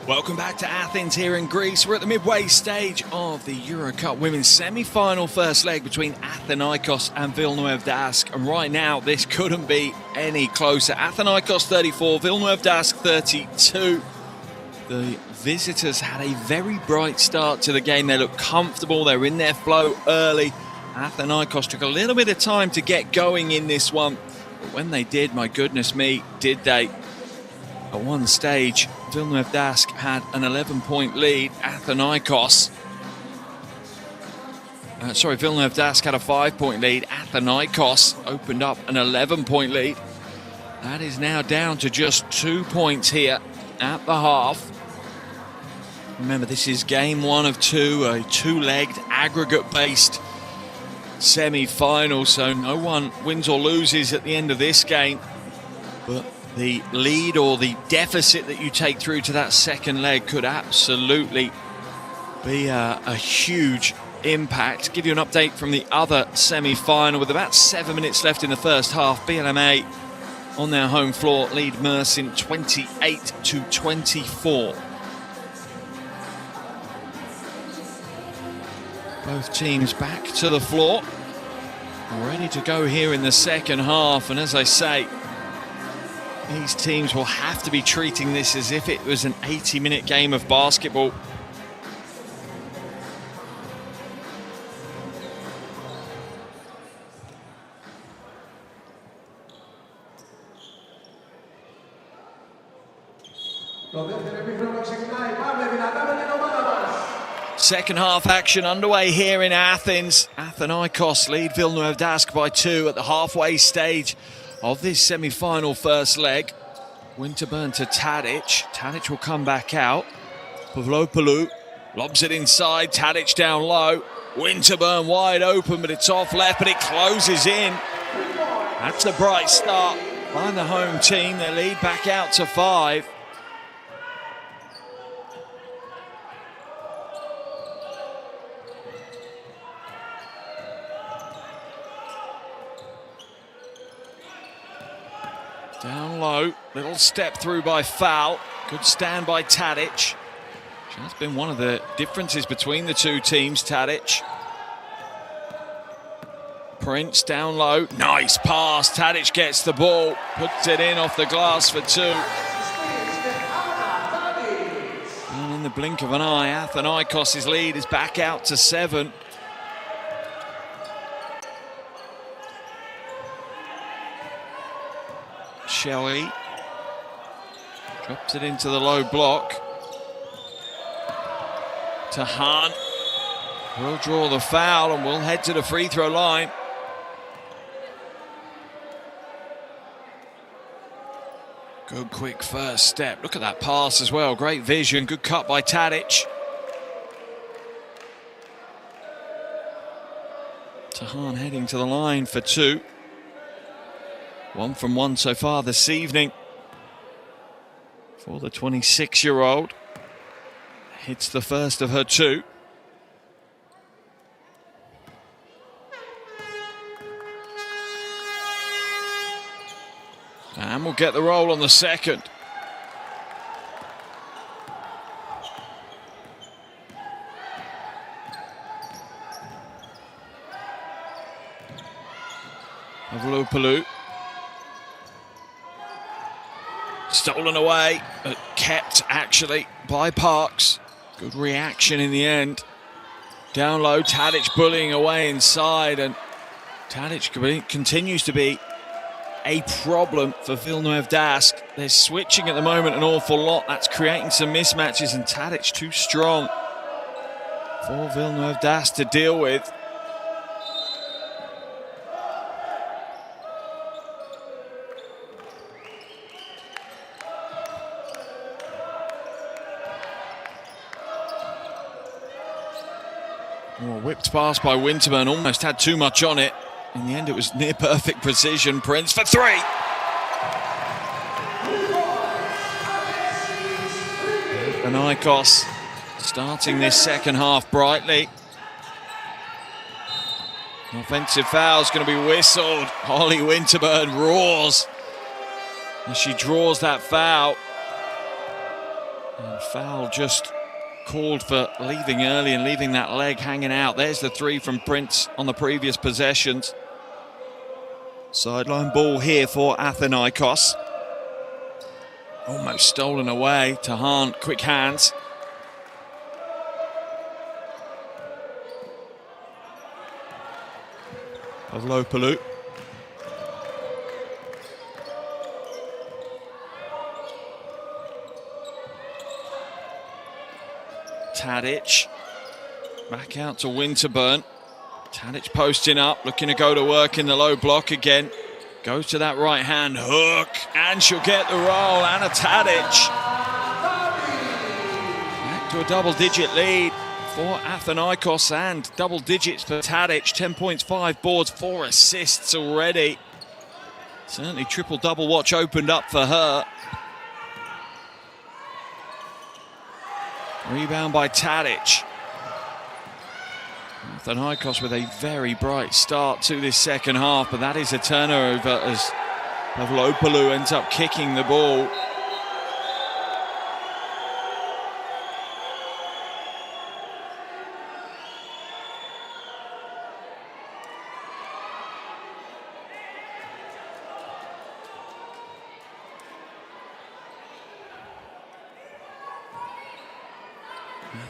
Welcome back to Athens here in Greece. We're at the midway stage of the EuroCup Women's semi-final first leg between Athinaikos and Villeneuve. And right now, this couldn't be any closer. Athinaikos 34, Villeneuve 32. The visitors had a very bright start to the game. They looked comfortable. They were in their flow early. Athinaikos took a little bit of time to get going in this one. But when they did, my goodness me, did they. At one stage, Villeneuve had an 11-point lead. Villeneuve had a 5-point lead. Athinaikos opened up an 11-point lead. That is now down to just 2 points here at the half. Remember, this is game 1 of 2, a two-legged, aggregate-based semi-final, so no one wins or loses at the end of this game. But the lead or the deficit that you take through to that second leg could absolutely be a huge impact. Give you an update from the other semi-final with about 7 minutes left in the first half. BLMA on their home floor lead Mersin 28-24. Both teams back to the floor, ready to go here in the second half. And as I say, these teams will have to be treating this as if it was an 80-minute game of basketball. Second half action underway here in Athens. Athinaikos lead Villeneuve by 2 at the halfway stage of this semi-final first leg. Winterburn to Tadic. Tadic will come back out. Pavlopoulou lobs it inside. Tadic down low. Winterburn wide open, but it's off left, but it closes in. That's a bright start by the home team. Their lead back out to 5. Down low, little step through by Foul. Good stand by Tadic. That's been one of the differences between the two teams, Tadic. Prince down low, nice pass. Tadic gets the ball, puts it in off the glass for 2. And in the blink of an eye, Athinaikos' lead is back out to 7. Shelley drops it into the low block to Hahn. We'll draw the foul and we'll head to the free throw line. Good quick first step. Look at that pass as well. Great vision. Good cut by Tadic. Hahn heading to the line for 2. 1 from 1 so far this evening for the 26-year-old. Hits the first of her 2. And we'll get the roll on the second. Pavlopoulou. Stolen away, but kept actually by Parks. Good reaction in the end. Down low, Tadic bullying away inside, and Tadic continues to be a problem for Villeneuve. They're switching at the moment an awful lot. That's creating some mismatches, and Tadic too strong for Villeneuve to deal with. Oh, whipped pass by Winterburn, almost had too much on it. In the end, it was near perfect precision. Prince for 3. Athinaikos starting this second half brightly. An offensive foul is going to be whistled. Holly Winterburn roars as she draws that foul. And foul just called for leaving early and leaving that leg hanging out. There's the three from Prince on the previous possessions. Sideline ball here for Athinaikos. Almost stolen away. Tahan, quick hands. Pavlopoulou. Tadic. Back out to Winterburn. Tadic posting up, looking to go to work in the low block again. Goes to that right hand hook, and she'll get the roll. Anna Tadic. Back to a double-digit lead for Athinaikos, and double digits for Tadic. 10 points, 5 boards, 4 assists already. Certainly triple-double watch opened up for her. Rebound by Tadic. Athinaikos with a very bright start to this second half, but that is a turnover as Pavlopoulou ends up kicking the ball.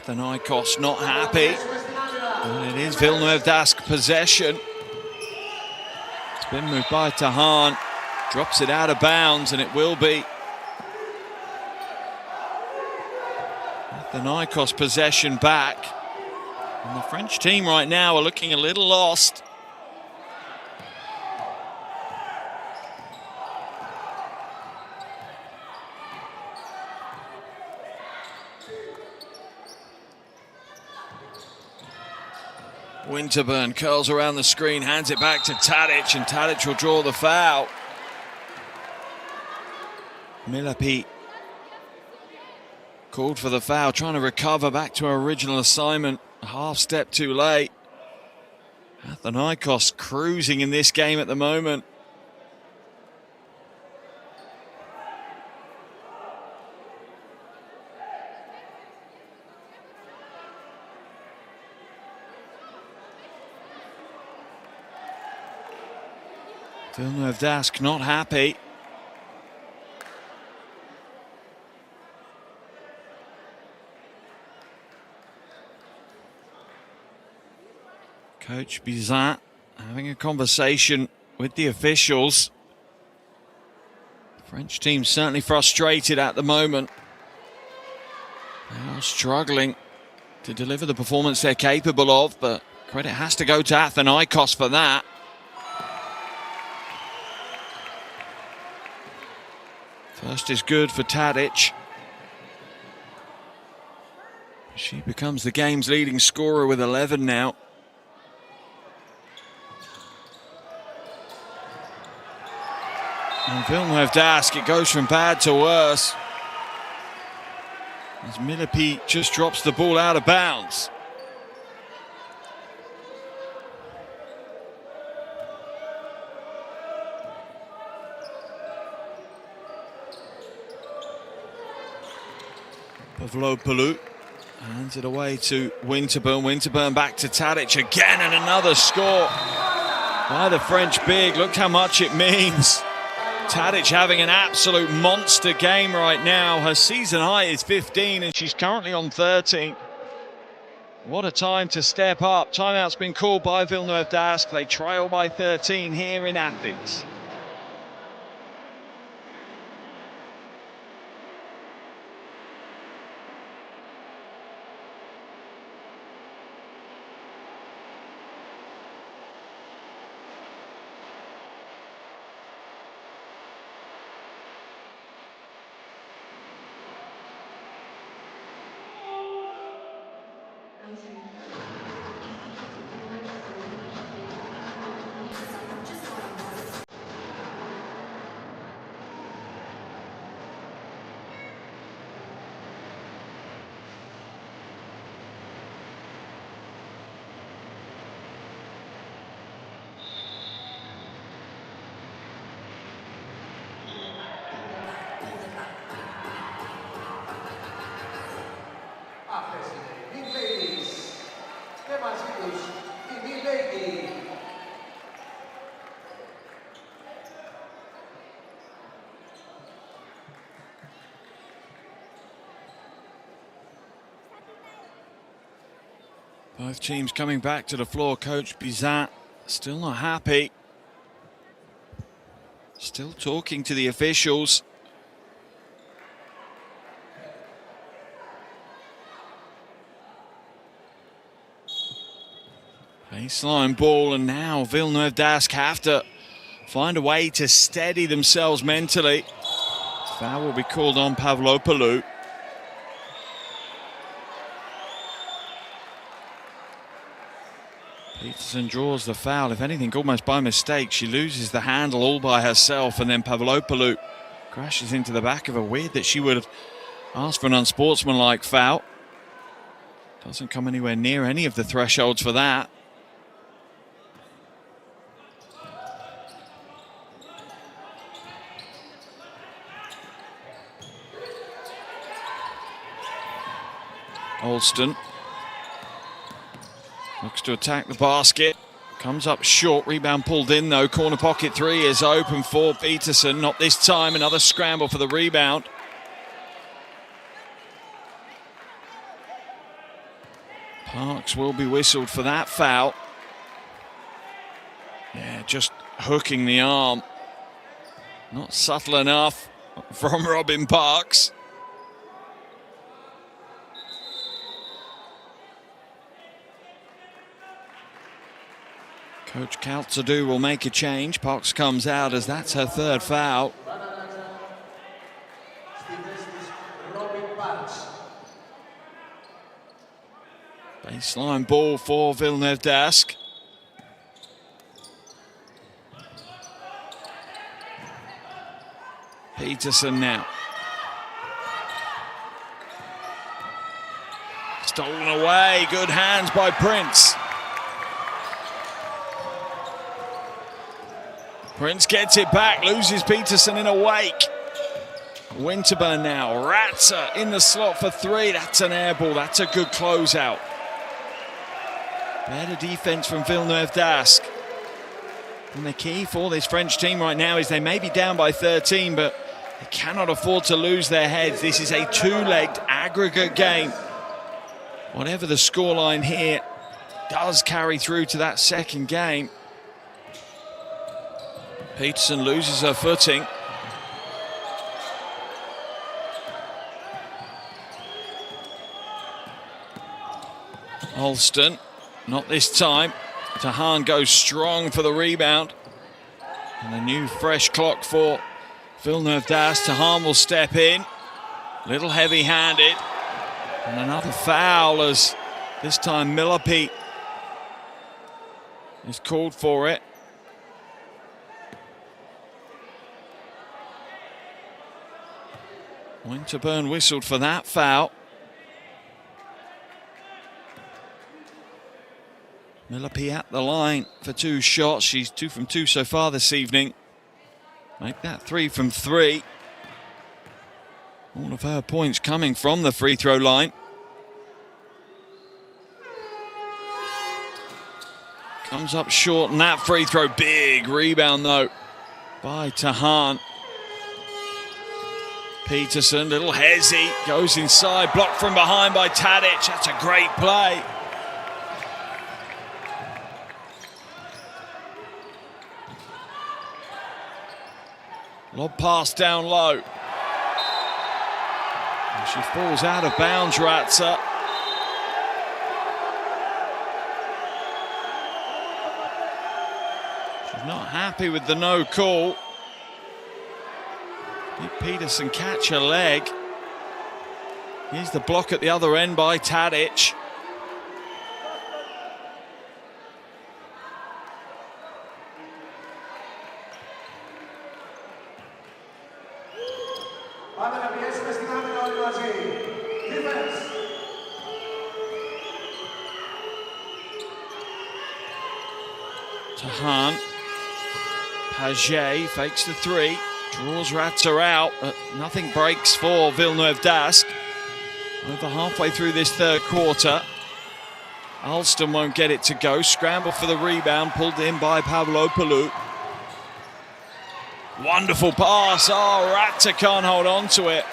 Athinaikos not happy. And it is Villeneuve Dask possession. It's been moved by Tahan. Drops it out of bounds, and it will be Athinaikos possession back. And the French team right now are looking a little lost. Winterburn curls around the screen, hands it back to Tadic, and Tadic will draw the foul. Milapi called for the foul, trying to recover back to her original assignment. A half step too late. Athinaikos cruising in this game at the moment. Villeneuve Dask not happy. Coach Bizet having a conversation with the officials. The French team certainly frustrated at the moment. They are struggling to deliver the performance they're capable of, but credit has to go to Athinaikos for that. First is good for Tadic. She becomes the game's leading scorer with 11 now. And Villeneuve Dask, it goes from bad to worse. As Milapi just drops the ball out of bounds. Pavlopoulou hands it away to Winterburn. Winterburn back to Tadic again, and another score by the French big. Look how much it means. Tadic having an absolute monster game right now. Her season high is 15 and she's currently on 13. What a time to step up. Timeout's been called by Villeneuve Dask. They trail by 13 here in Athens. Both teams coming back to the floor. Coach Bizat still not happy. Still talking to the officials. Baseline ball, and now Villeneuve Dask have to find a way to steady themselves mentally. Foul will be called on Pavlopoulou. Peterson draws the foul, if anything, almost by mistake. She loses the handle all by herself, and then Pavlopoulou crashes into the back of her. Weird that she would have asked for an unsportsmanlike foul. Doesn't come anywhere near any of the thresholds for that. Alston looks to attack the basket. Comes up short. Rebound pulled in though. Corner pocket three is open for Peterson. Not this time. Another scramble for the rebound. Parks will be whistled for that foul. Yeah, just hooking the arm. Not subtle enough from Robin Parks. Coach Kaltzadou will make a change. Parks comes out as that's her third foul. Baseline ball for Villeneuve Dask. Peterson now. Stolen away. Good hands by Prince. Prince gets it back, loses Peterson in a wake. Winterburn now, Ratzer in the slot for three. That's an air ball, that's a good closeout. Better defense from Villeneuve Dask. And the key for this French team right now is they may be down by 13, but they cannot afford to lose their heads. This is a two-legged aggregate game. Whatever the scoreline here does carry through to that second game. Peterson loses her footing. Alston, not this time. Tahan goes strong for the rebound. And a new fresh clock for Villeneuve Dask. Tahan will step in. Little heavy-handed. And another foul as this time Millipede is called for it. Winterburn whistled for that foul. Millipede at the line for two shots. She's 2 from 2 so far this evening. Make that 3 from 3. All of her points coming from the free throw line. Comes up short and that free throw. Big rebound though by Tahan. Peterson, little hezzy, goes inside, blocked from behind by Tadic. That's a great play. Lob pass down low. And she falls out of bounds, Ratzer. She's not happy with the no call. Did Peterson catch her leg? Here's the block at the other end by Tadic. Tahan. Paget fakes the three. Draws Ratzer out, but nothing breaks for Villeneuve Dask. Over halfway through this third quarter. Alston won't get it to go. Scramble for the rebound, pulled in by Pavlopoulou. Wonderful pass. Oh, Ratzer can't hold on to it.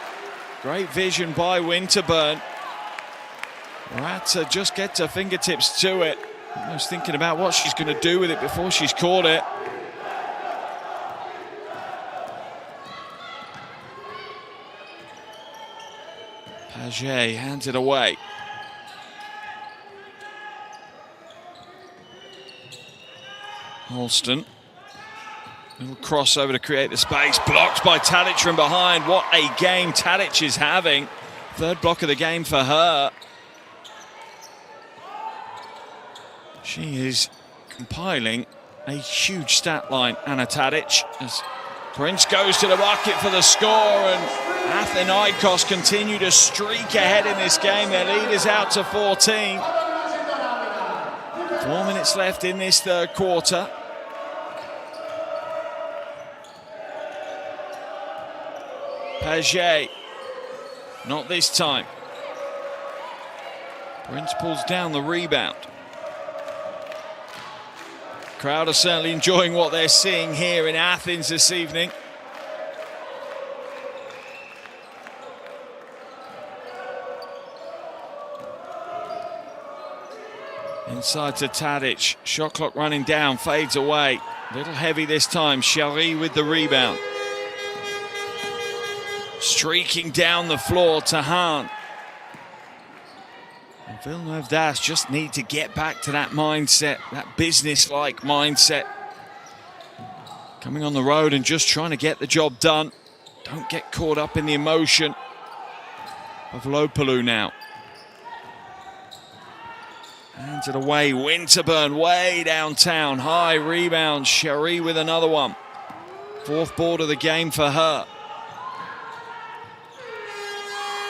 Great vision by Winterburn. Rata just gets her fingertips to it. Almost thinking about what she's going to do with it before she's caught it. Paget hands it away. Holston. Little crossover to create the space. Blocked by Tadic from behind. What a game Tadic is having. Third block of the game for her. She is compiling a huge stat line, Anna Tadic, as Prince goes to the bucket for the score, and Athinaikos continue to streak ahead in this game. Their lead is out to 14. 4 minutes left in this third quarter. Paget, not this time. Prince pulls down the rebound. Crowd are certainly enjoying what they're seeing here in Athens this evening. Inside to Tadic, shot clock running down, fades away. A little heavy this time, Shari with the rebound. Streaking down the floor to Hahn. And Villeneuve Das just need to get back to that mindset, that business-like mindset. Coming on the road and just trying to get the job done. Don't get caught up in the emotion. Pavlopoulou now. Hands it away, Winterburn way downtown. High rebound, Shari with another one. Fourth board of the game for her.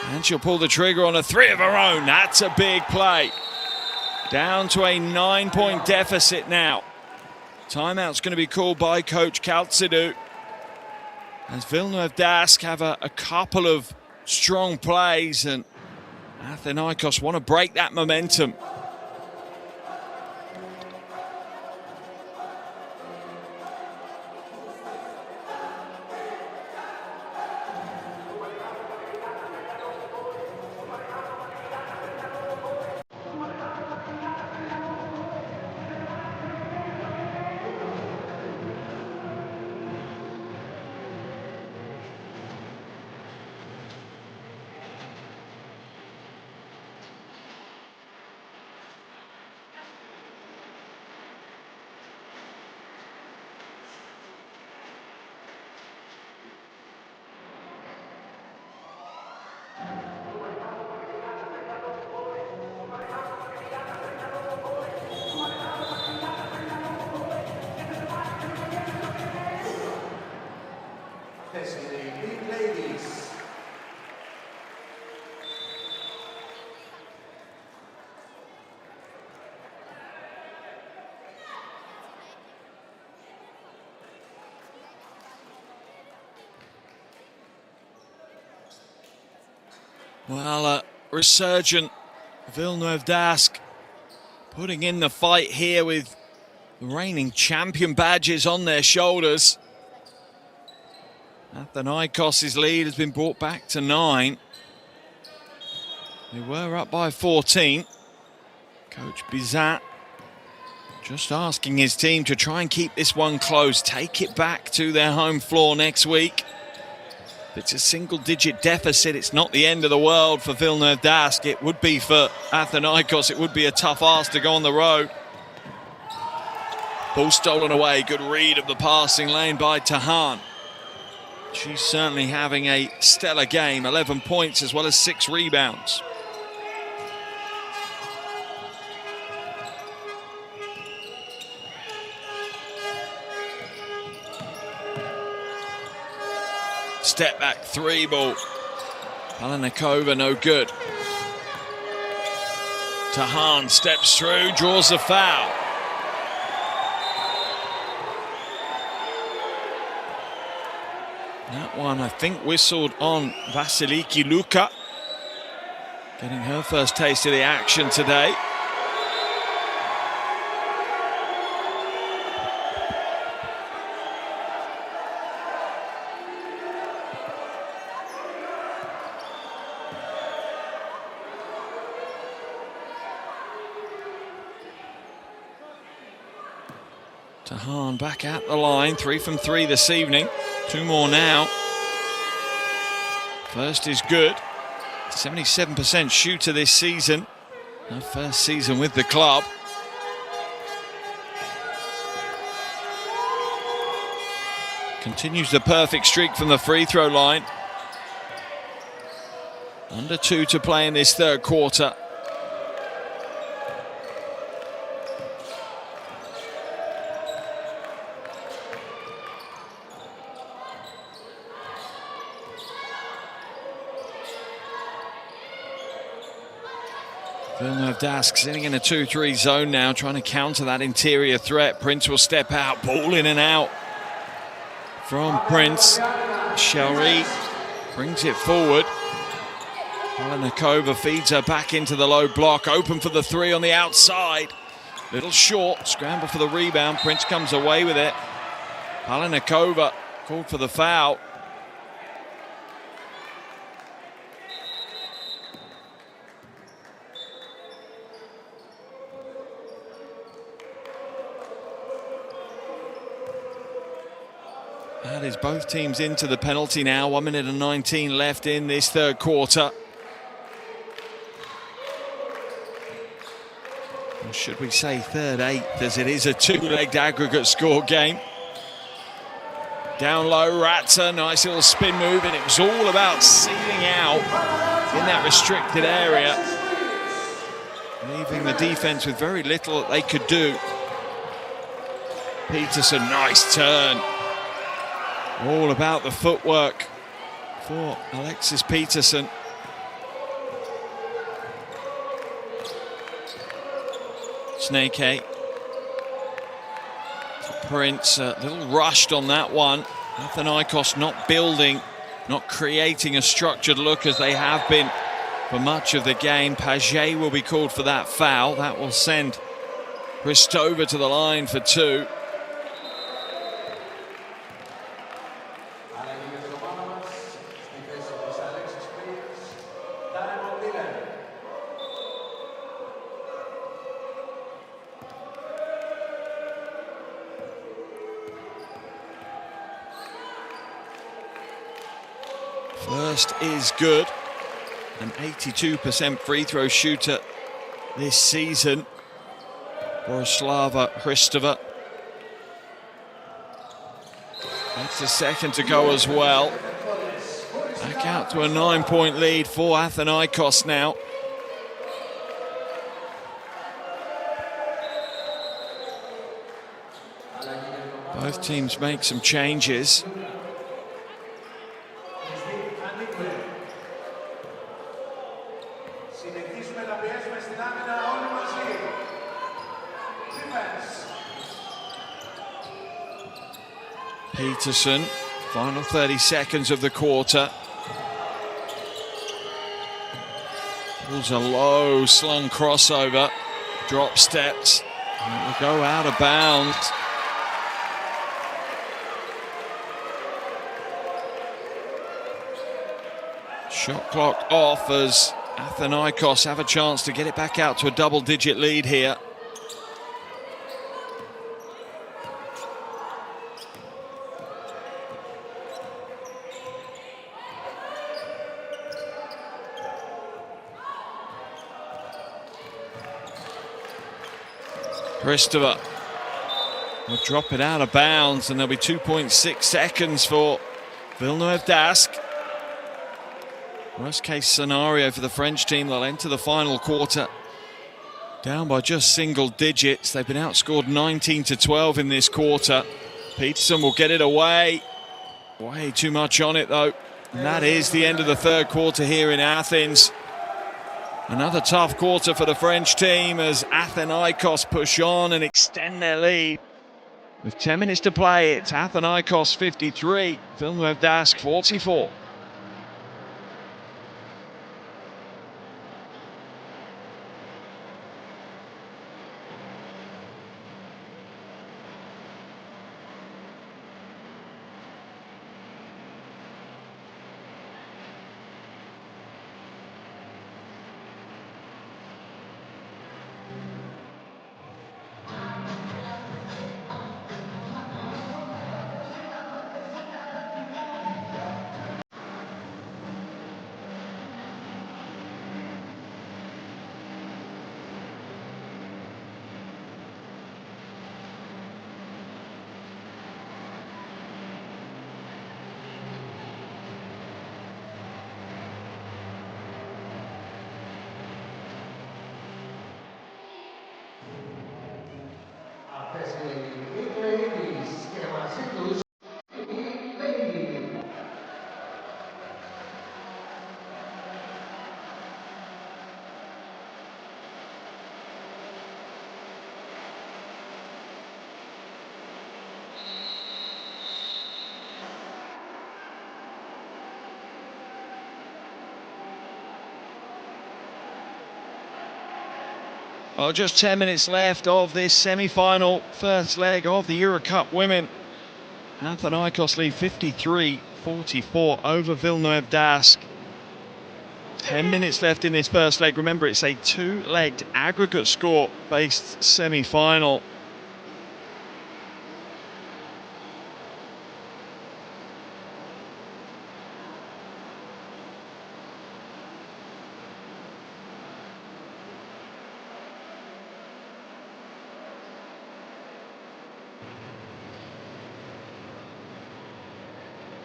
And she'll pull the trigger on a three of her own. That's a big play. Down to a 9-point deficit now. Timeout's going to be called by Coach Kaltsidou. As Villeneuve Dask have a couple of strong plays, and Athinaikos want to break that momentum. Well, resurgent Villeneuve Dask putting in the fight here with the reigning champion badges on their shoulders. Athinaikos' lead has been brought back to 9. They were up by 14. Coach Bizat just asking his team to try and keep this one close, take it back to their home floor next week. If it's a single-digit deficit, it's not the end of the world for Villeneuve Dask. It would be for Athinaikos. It would be a tough ask to go on the road. Ball stolen away. Good read of the passing lane by Tahan. She's certainly having a stellar game. 11 points as well as 6 rebounds. Step back 3 ball. Palanikova no good. Tahan steps through, draws a foul. That one, I think, whistled on Vasiliki Luka. Getting her first taste of the action today. Tahan back at the line, 3 from 3 this evening. 2 more now. First is good. 77% shooter this season. Her first season with the club. Continues the perfect streak from the free throw line. Under 2 to play in this third quarter. Villeneuve Dask sitting in a 2-3 zone now, trying to counter that interior threat. Prince will step out, ball in and out from Prince. Shelry brings it forward. Athinaikos feeds her back into the low block, open for the 3 on the outside. Little short, scramble for the rebound. Prince comes away with it. Athinaikos called for the foul. That is both teams into the penalty now. 1 minute and 19 left in this third quarter. Or should we say third eighth, as it is a 2-legged aggregate score game. Down low, Ratzer, nice little spin move, and it was all about sealing out in that restricted area, leaving the defense with very little that they could do. Peterson, nice turn. All about the footwork for Alexis Peterson. Snake Prince, a little rushed on that one. Athinaikos not building, not creating a structured look as they have been for much of the game. Paget will be called for that foul. That will send Christova to the line for 2. First is good. An 82% free throw shooter this season. Borislava Hristova. That's the second to go as well. Back out to a 9-point lead for Athinaikos now. Both teams make some changes. Peterson, final 30 seconds of the quarter. Pulls a low slung crossover, drop steps, and it will go out of bounds. Shot clock off as Athinaikos have a chance to get it back out to a double-digit lead here. Hristova will drop it out of bounds, and there'll be 2.6 seconds for Villeneuve Dask. Worst case scenario for the French team, they'll enter the final quarter down by just single digits. They've been outscored 19-12 in this quarter. Peterson will get it away. Way too much on it though. And that is the end of the third quarter here in Athens. Another tough quarter for the French team as Athinaikos push on and extend their lead. With 10 minutes to play, it's Athinaikos 53, Villeneuve Dask 44. Well, just 10 minutes left of this semi-final first leg of the EuroCup Women. Athinaikos lead 53-44 over Villeneuve Dask. 10 minutes left in this first leg. Remember, it's a two-legged aggregate score-based semi-final.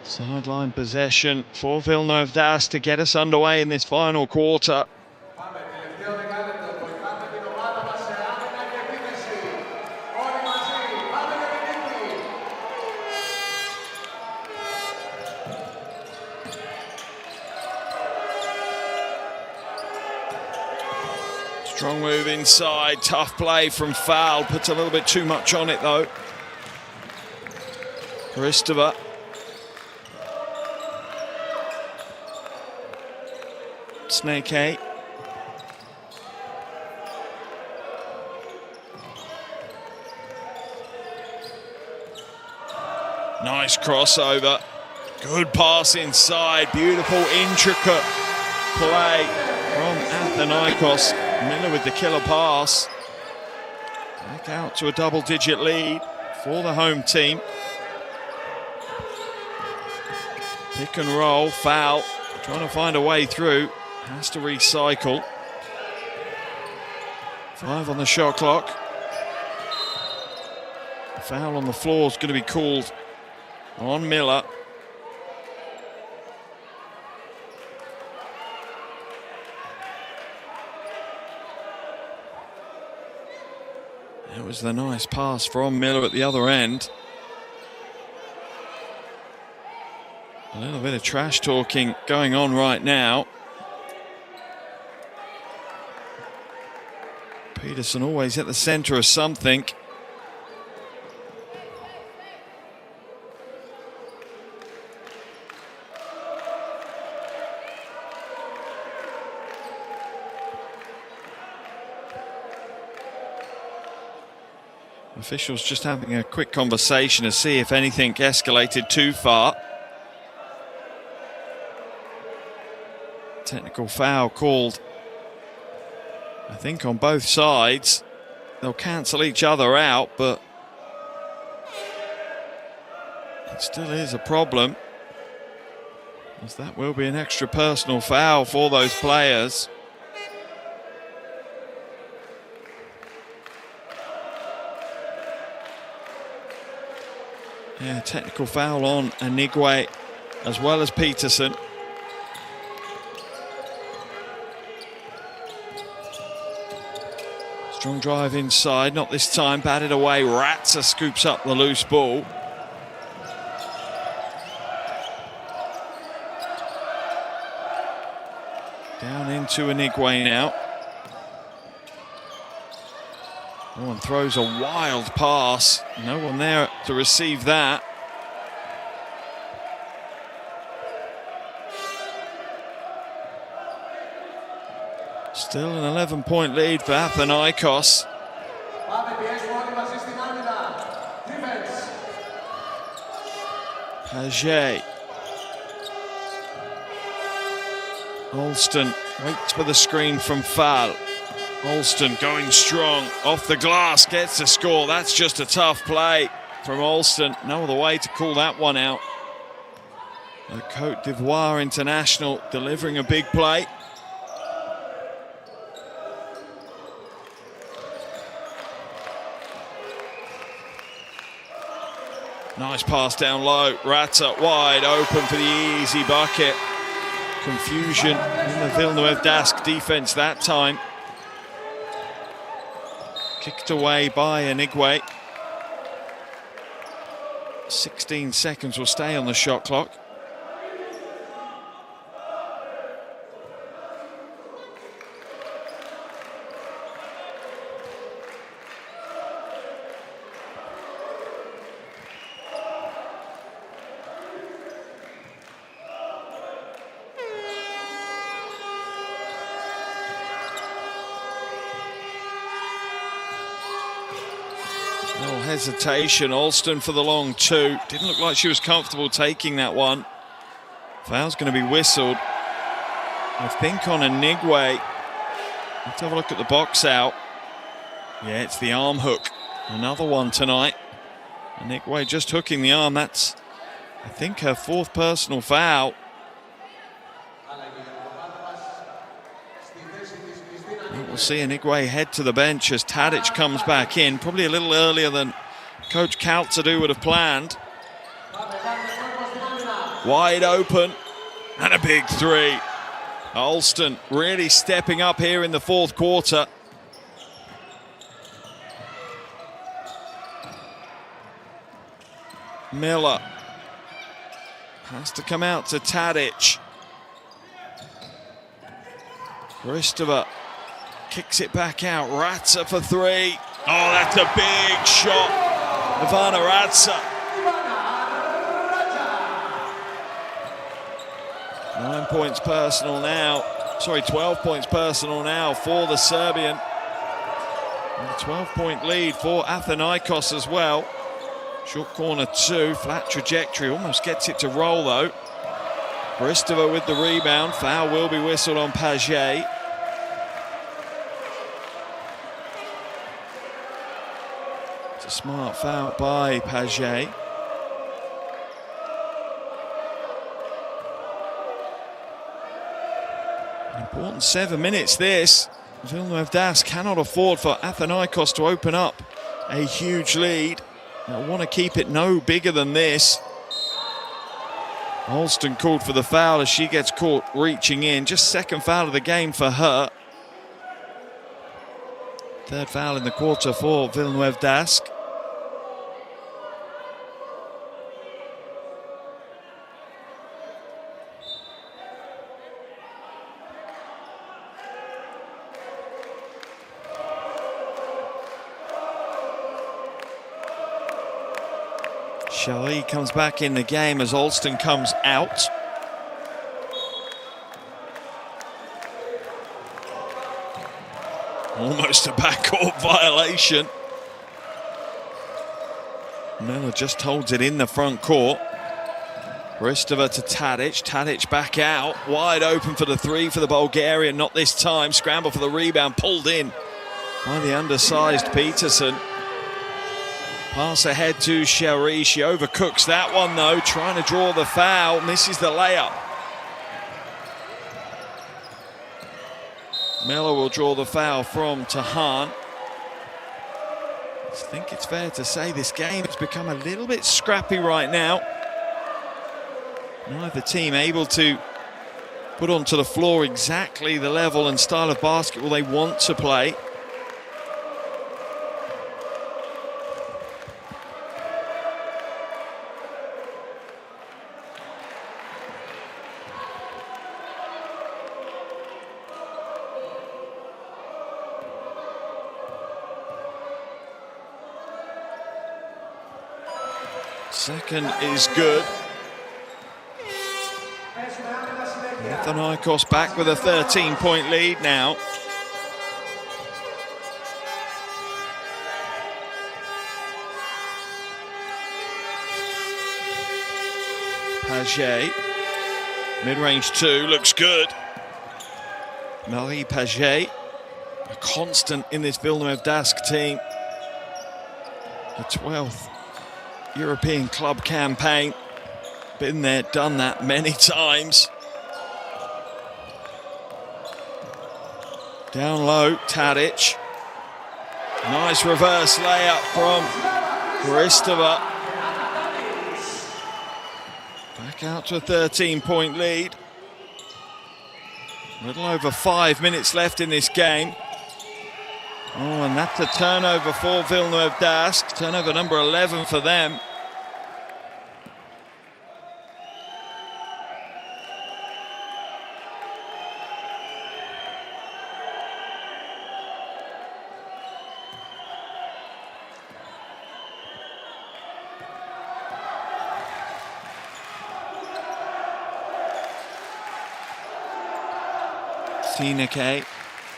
Sideline possession for Villeneuve Dask to get us underway in this final quarter. Strong move inside, tough play from Foul, puts a little bit too much on it though. Kristeva. Snake 8. Nice crossover. Good pass inside. Beautiful, intricate play from Athinaikos. Miller with the killer pass. Back out to a double-digit lead for the home team. Pick and roll, Foul. Trying to find a way through. Has to recycle. 5 on the shot clock. Foul on the floor is going to be called on Miller. That was the nice pass from Miller at the other end. A little bit of trash talking going on right now. Peterson always at the centre of something. Officials just having a quick conversation to see if anything escalated too far. Technical foul called, I think, on both sides. They'll cancel each other out, but it still is a problem, as that will be an extra personal foul for those players. Yeah, technical foul on Anigwe as well as Peterson. Strong drive inside, not this time, batted away. Ratzer scoops up the loose ball. Down into Anigwe now. No one throws a wild pass. No one there to receive that. Still an 11-point lead for Athinaikos. Paget. Alston waits for the screen from Fall. Alston going strong off the glass, gets the score. That's just a tough play from Alston. No other way to call that one out. The Côte d'Ivoire international delivering a big play. Nice pass down low. Ratzer wide open for the easy bucket. Confusion in the Villeneuve Dask defense that time. Kicked away by Anigwe. 16 seconds will stay on the shot clock. No hesitation, Alston for the long two. Didn't look like she was comfortable taking that one. Foul's going to be whistled, I think, on Inigwe. Let's have a look at the box out. Yeah, it's the arm hook. Another one tonight. Inigwe just hooking the arm. That's, I think, her fourth personal foul. We'll see Inigwe head to the bench as Tadic comes back in, probably a little earlier than Coach Kaltadu would have planned. Wide open, and a big three. Alston really stepping up here in the fourth quarter. Miller has to come out to Tadic. Kristeva kicks it back out. Ratsa for three. Oh, that's a big shot. Ivana Ratsa. 9 points personal now. Sorry, 12 points personal now for the Serbian. And a 12-point lead for Athinaikos as well. Short corner two, flat trajectory. Almost gets it to roll though. Kristeva with the rebound. Foul will be whistled on Paget. A smart foul by Paget. An important 7 minutes this. Villeneuve Das cannot afford for Athinaikos to open up a huge lead. They'll want to keep it no bigger than this. Alston called for the foul as she gets caught reaching in. Just second foul of the game for her. Third foul in the quarter for Villeneuve Das. Shali comes back in the game as Alston comes out. Almost a backcourt violation. Miller just holds it in the front court. Kristeva to Tadic. Tadic back out. Wide open for the three for the Bulgarian. Not this time. Scramble for the rebound. Pulled in by the undersized Peterson. Pass ahead to Sherry. She overcooks that one though, trying to draw the foul, misses the layup. Miller will draw the foul from Tahan. I think it's fair to say this game has become a little bit scrappy right now. Neither team able to put onto the floor exactly the level and style of basketball they want to play. Second is good. Athinaikos back with a 13-point lead now. Paget, mid-range two, looks good. Marie Paget, a constant in this Villeneuve Dask team. The 12th European club campaign. Been there, done that many times. Down low, Tadic. Nice reverse layup from Kristeva. Back out to a 13-point lead. A little over 5 minutes left in this game. Oh, and that's a turnover for Villeneuve Dask. Turnover number 11 for them. Athinaikos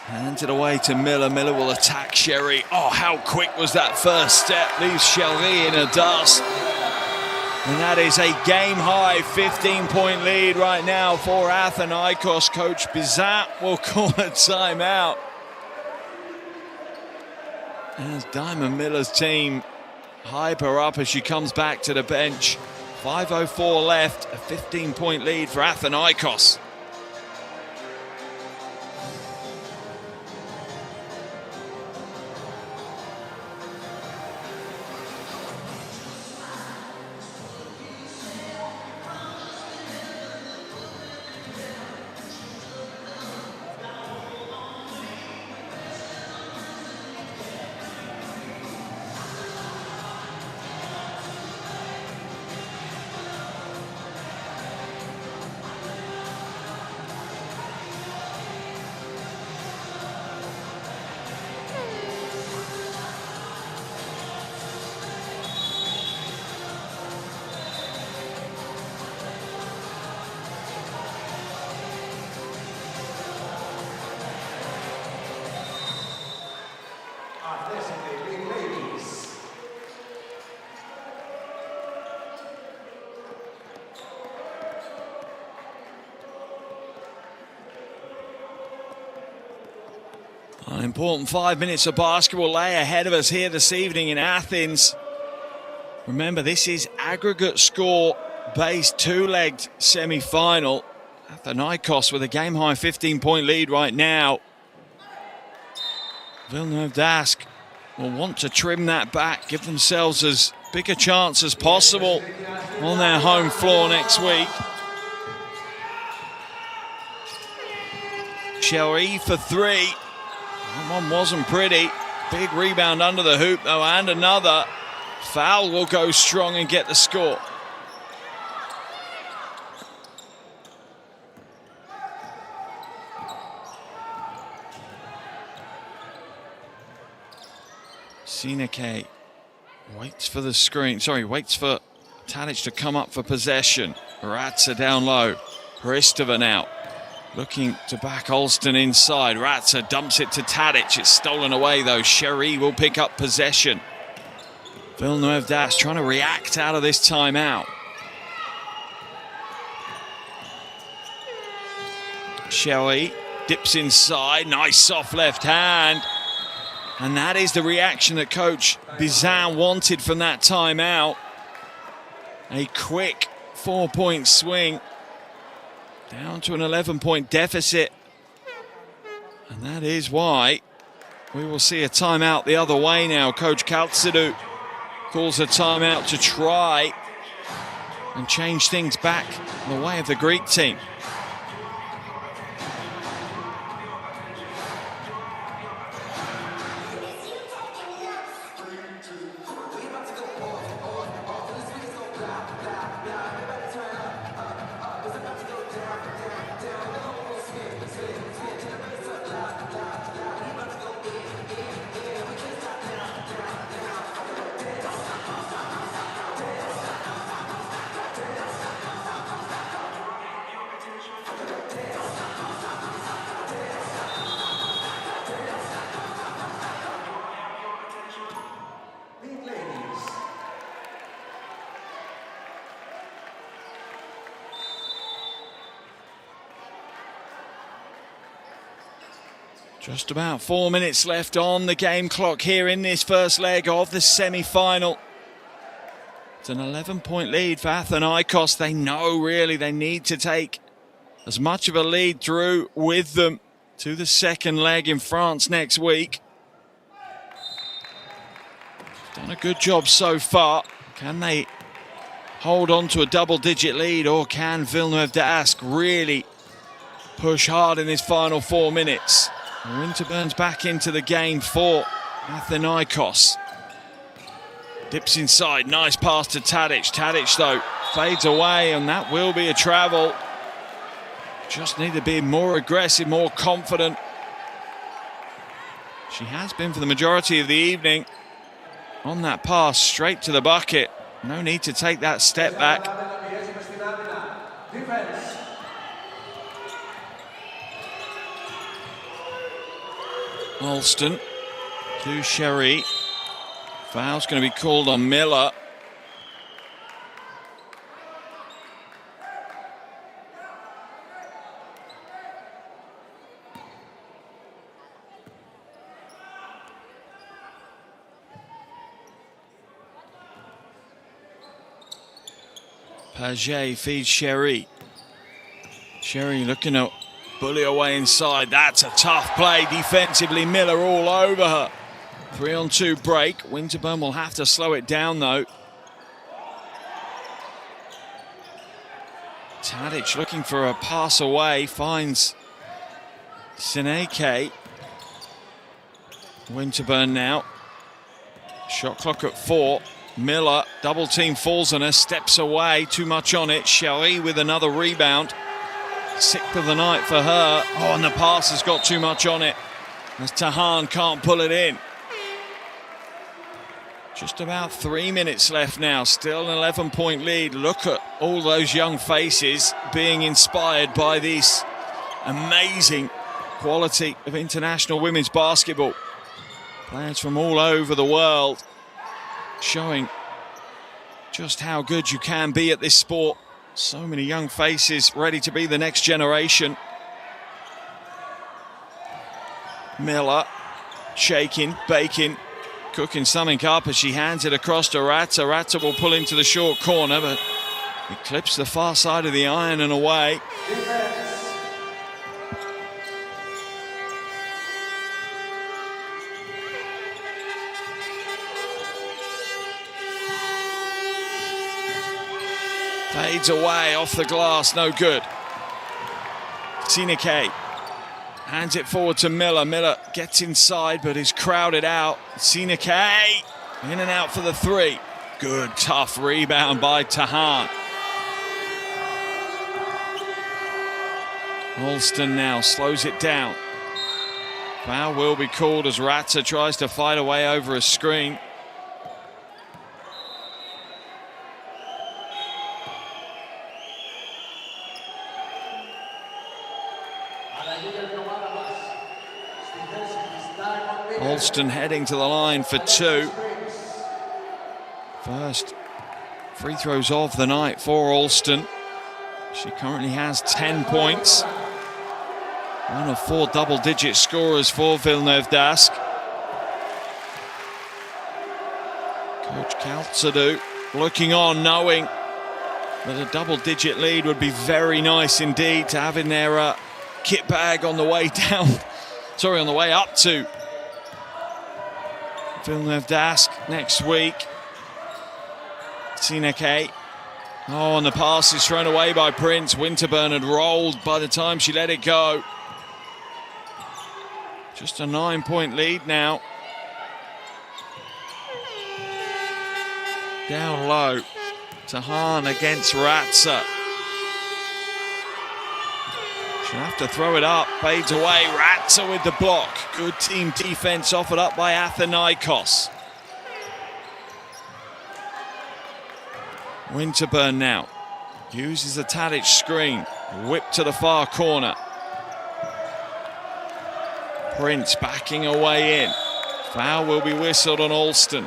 hands it away to Miller. Miller will attack Sherry. Oh, how quick was that first step? Leaves Sherry in a dust. And that is a game-high 15-point lead right now for Athinaikos. Coach Bizat will call a timeout, as Diamond Miller's team hype her up as she comes back to the bench. 5:04 left, a 15-point lead for Athinaikos. An important 5 minutes of basketball lay ahead of us here this evening in Athens. Remember, this is aggregate score-based two-legged semi-final. Athinaikos with a game-high 15-point lead right now. Villeneuve Dask will want to trim that back, give themselves as big a chance as possible on their home floor next week. Shelly for three. That one wasn't pretty. Big rebound under the hoop though, and another. Foul will go strong and get the score. Athinaikos waits for the screen. Waits for Tadic to come up for possession. Ratza down low. Hristova now looking to back Alston inside. Ratza dumps it to Tadic. It's stolen away though. Sherry will pick up possession. Villeneuve Dask trying to react out of this timeout. Shelly dips inside. Nice soft left hand. And that is the reaction that Coach Bizan wanted from that timeout. A quick 4-point swing. Down to an 11-point deficit. And that is why we will see a timeout the other way now. Coach Kaltsidou calls a timeout to try and change things back the way of the Greek team. Just about 4 minutes left on the game clock here in this first leg of the semi-final. It's an 11-point lead for Athinaikos. They know really they need to take as much of a lead through with them to the second leg in France next week. Done a good job so far. Can they hold on to a double-digit lead, or can Villeneuve Dask really push hard in this final 4 minutes? Winterburn's back into the game for Athinaikos. Dips inside, nice pass to Tadic. Tadic, though, fades away, and that will be a travel. Just need to be more aggressive, more confident. She has been for the majority of the evening. On that pass, straight to the bucket. No need to take that step back. Alston to Sherry. Foul's going to be called on Miller. Paget feeds Sherry. Sherry looking to bully away inside. That's a tough play defensively. Miller all over her. 3-on-2 break. Winterburn will have to slow it down though. Tadic looking for a pass away. Finds Sineke. Winterburn now. Shot clock at 4. Miller, double team falls on her, steps away, too much on it. Sherry with another rebound. 6th of the night for her. Oh, and the pass has got too much on it. As Tahan can't pull it in. Just about 3 minutes left now, still an 11-point lead. Look at all those young faces being inspired by this amazing quality of international women's basketball. Players from all over the world showing just how good you can be at this sport. So many young faces ready to be the next generation. Miller shaking, baking, cooking something up as she hands it across to Ratta. Ratta will pull into the short corner, but it clips the far side of the iron and away. Fades away off the glass, no good. Sineke hands it forward to Miller. Miller gets inside but is crowded out. Sineke in and out for the 3. Good, tough rebound by Tahan. Alston now slows it down. Foul will be called as Ratta tries to fight away over a screen. Alston heading to the line for 2. First free throws of the night for Alston. She currently has 10 points. One of 4 double-digit scorers for Villeneuve Dask. Coach Kaltsadu looking on, knowing that a double-digit lead would be very nice indeed to have in their kit bag on the way down. Sorry, on the way up to Villeneuve Dask next week. Sineke. Oh, and the pass is thrown away by Prince. Winterburn had rolled by the time she let it go. Just a 9-point lead now. Down low. Tahan against Ratza. She'll have to throw it up. Fades away. Ratza with the block. Good team defense offered up by Athinaikos. Winterburn now uses the Tadic screen. Whip to the far corner. Prince backing away in. Foul will be whistled on Alston.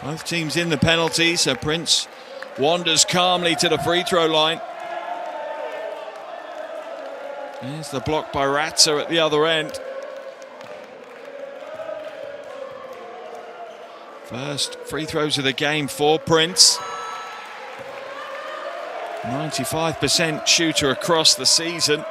Both teams in the penalty, so Prince wanders calmly to the free throw line. There's the block by Ratzer at the other end. First free throws of the game for Prince. 95% shooter across the season.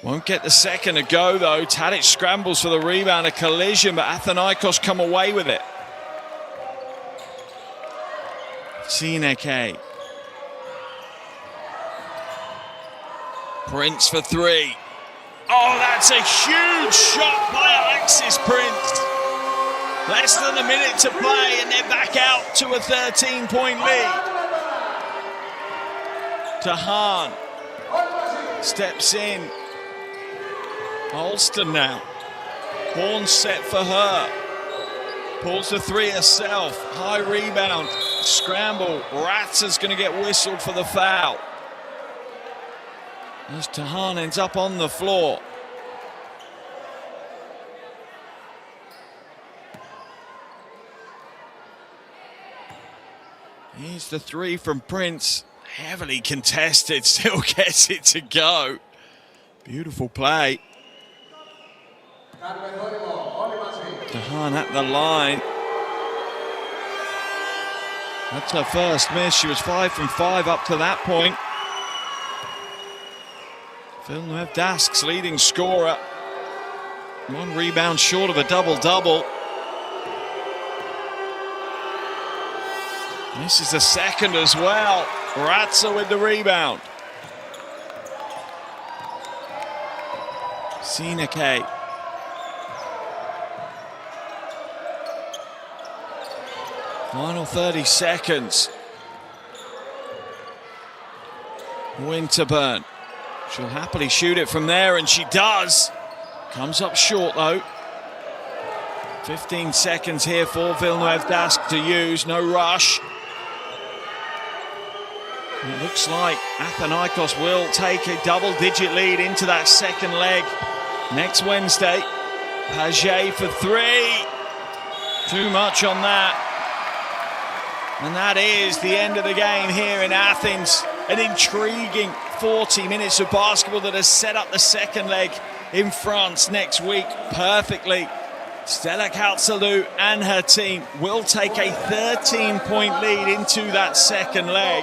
Won't get the second to go though. Tadic scrambles for the rebound, a collision, but Athinaikos come away with it. Sineke. Prince for 3. Oh, that's a huge shot by Alexis Prince. Less than a minute to play and they're back out to a 13-point lead. Tahan steps in. Alston now. Horn set for her. Pulls the three herself. High rebound. Scramble. Ratza's going to get whistled for the foul. As Tahan ends up on the floor. Here's the three from Prince. Heavily contested. Still gets it to go. Beautiful play. Tahan at the line. That's her first miss. She was 5 from 5 up to that point. Villeneuve Dask's leading scorer. 1 rebound short of a double-double. This is the second as well. Ratza with the rebound. Sinake. Final 30 seconds. Winterburn. She'll happily shoot it from there, and she does. Comes up short, though. 15 seconds here for Villeneuve Dask to use. No rush. It looks like Athinaikos will take a double-digit lead into that second leg next Wednesday. Paget for 3. Too much on that. And that is the end of the game here in Athens. An intriguing 40 minutes of basketball that has set up the second leg in France next week perfectly. Stella Kaltsalou and her team will take a 13-point lead into that second leg.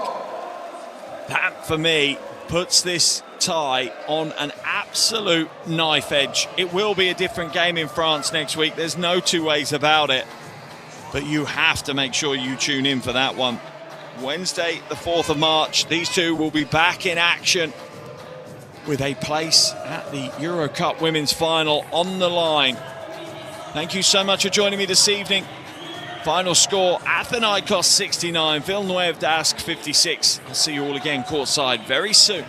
That, for me, puts this tie on an absolute knife edge. It will be a different game in France next week. There's no two ways about it. But you have to make sure you tune in for that one. Wednesday, the 4th of March, these two will be back in action with a place at the EuroCup Women's Final on the line. Thank you so much for joining me this evening. Final score, Athinaikos 69, Villeneuve Dask 56. I'll see you all again courtside very soon.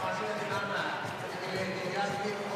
Μαζί με την Άννα και την Ελένη.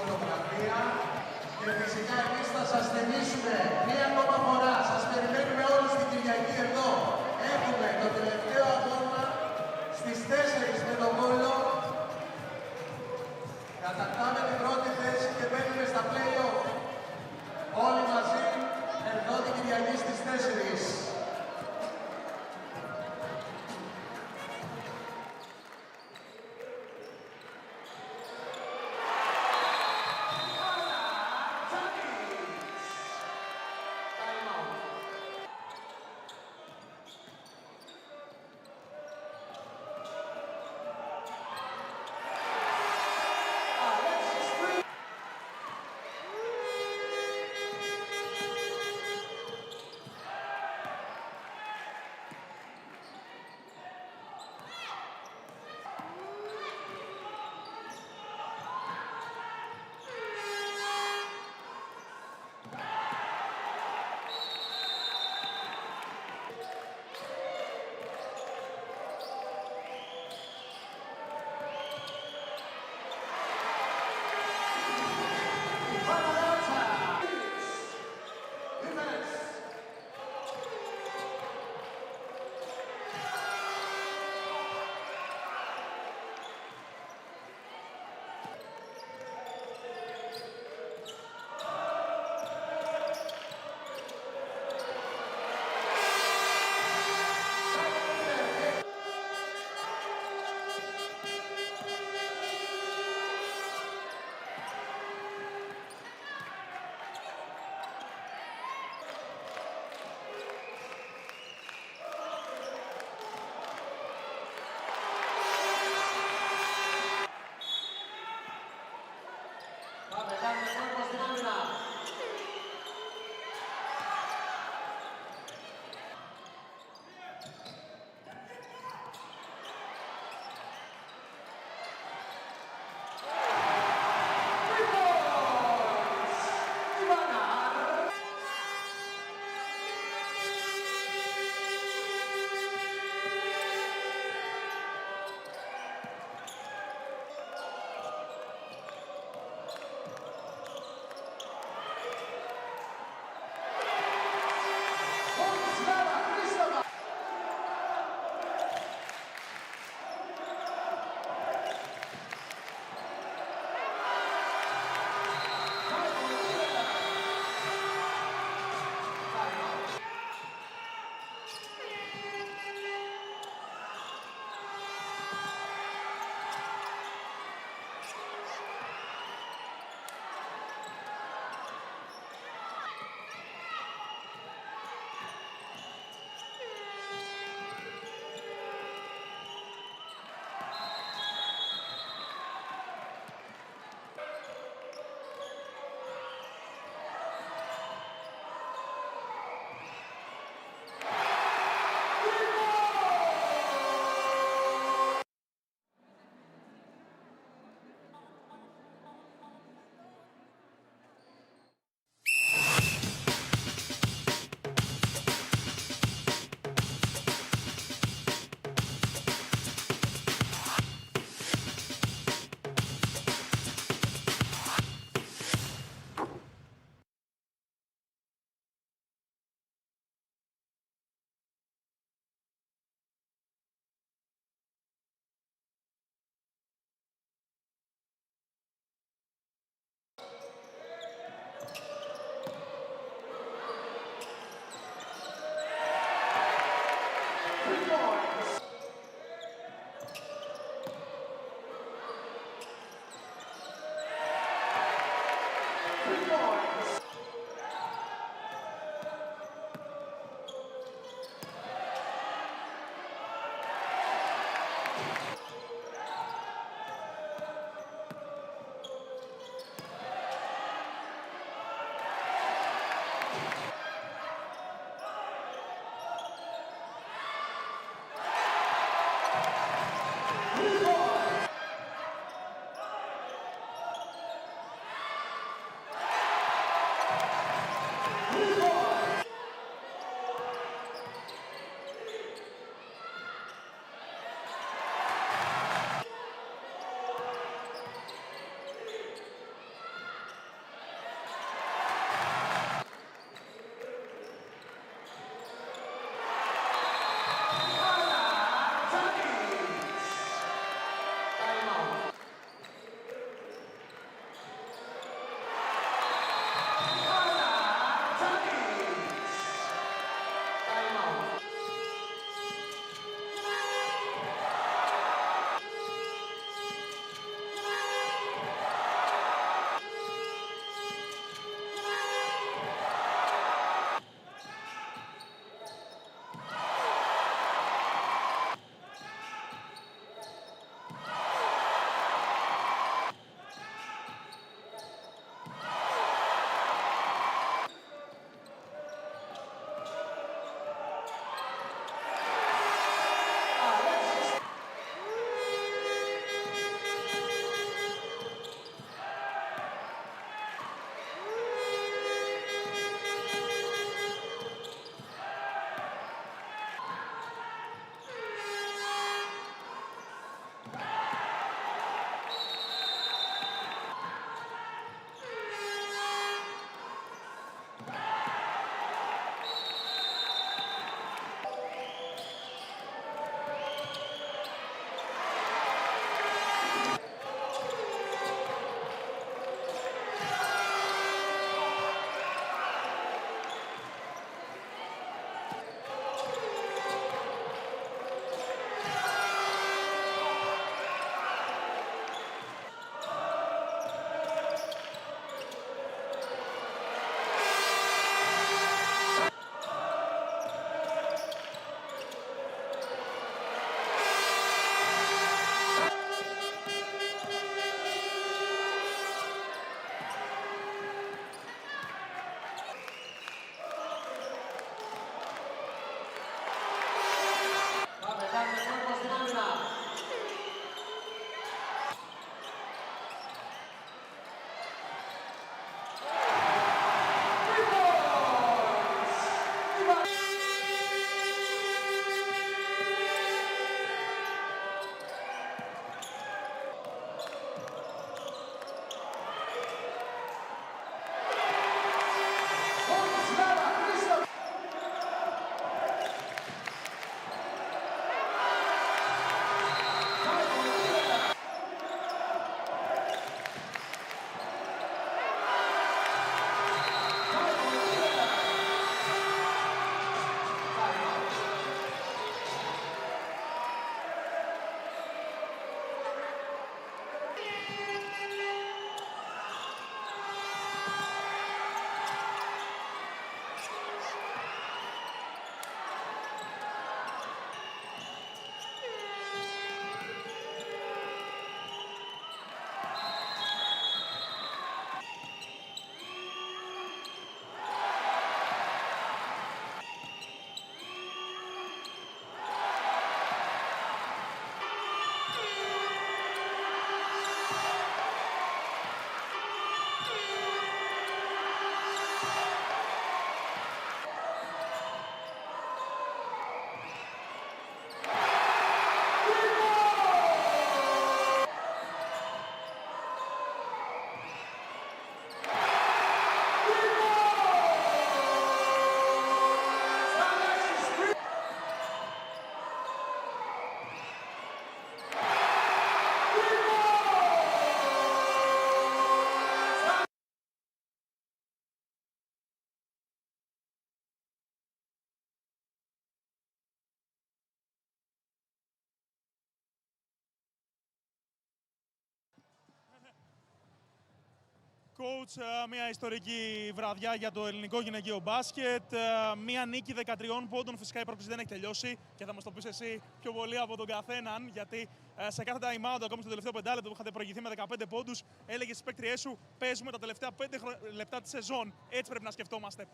Coach, μια ιστορική βραδιά για το ελληνικό γυναικείο μπάσκετ. Μια νίκη 13 πόντων. Φυσικά η πρόκληση δεν έχει τελειώσει και θα μας το πεις εσύ πιο πολύ από τον καθέναν. Γιατί σε κάθε time out, ακόμη στο τελευταίο πεντάλεπτο που είχατε προηγηθεί με 15 πόντους, έλεγες στις παίκτριές σου: παίζουμε τα τελευταία 5 λεπτά τη σεζόν. Έτσι πρέπει να σκεφτόμαστε.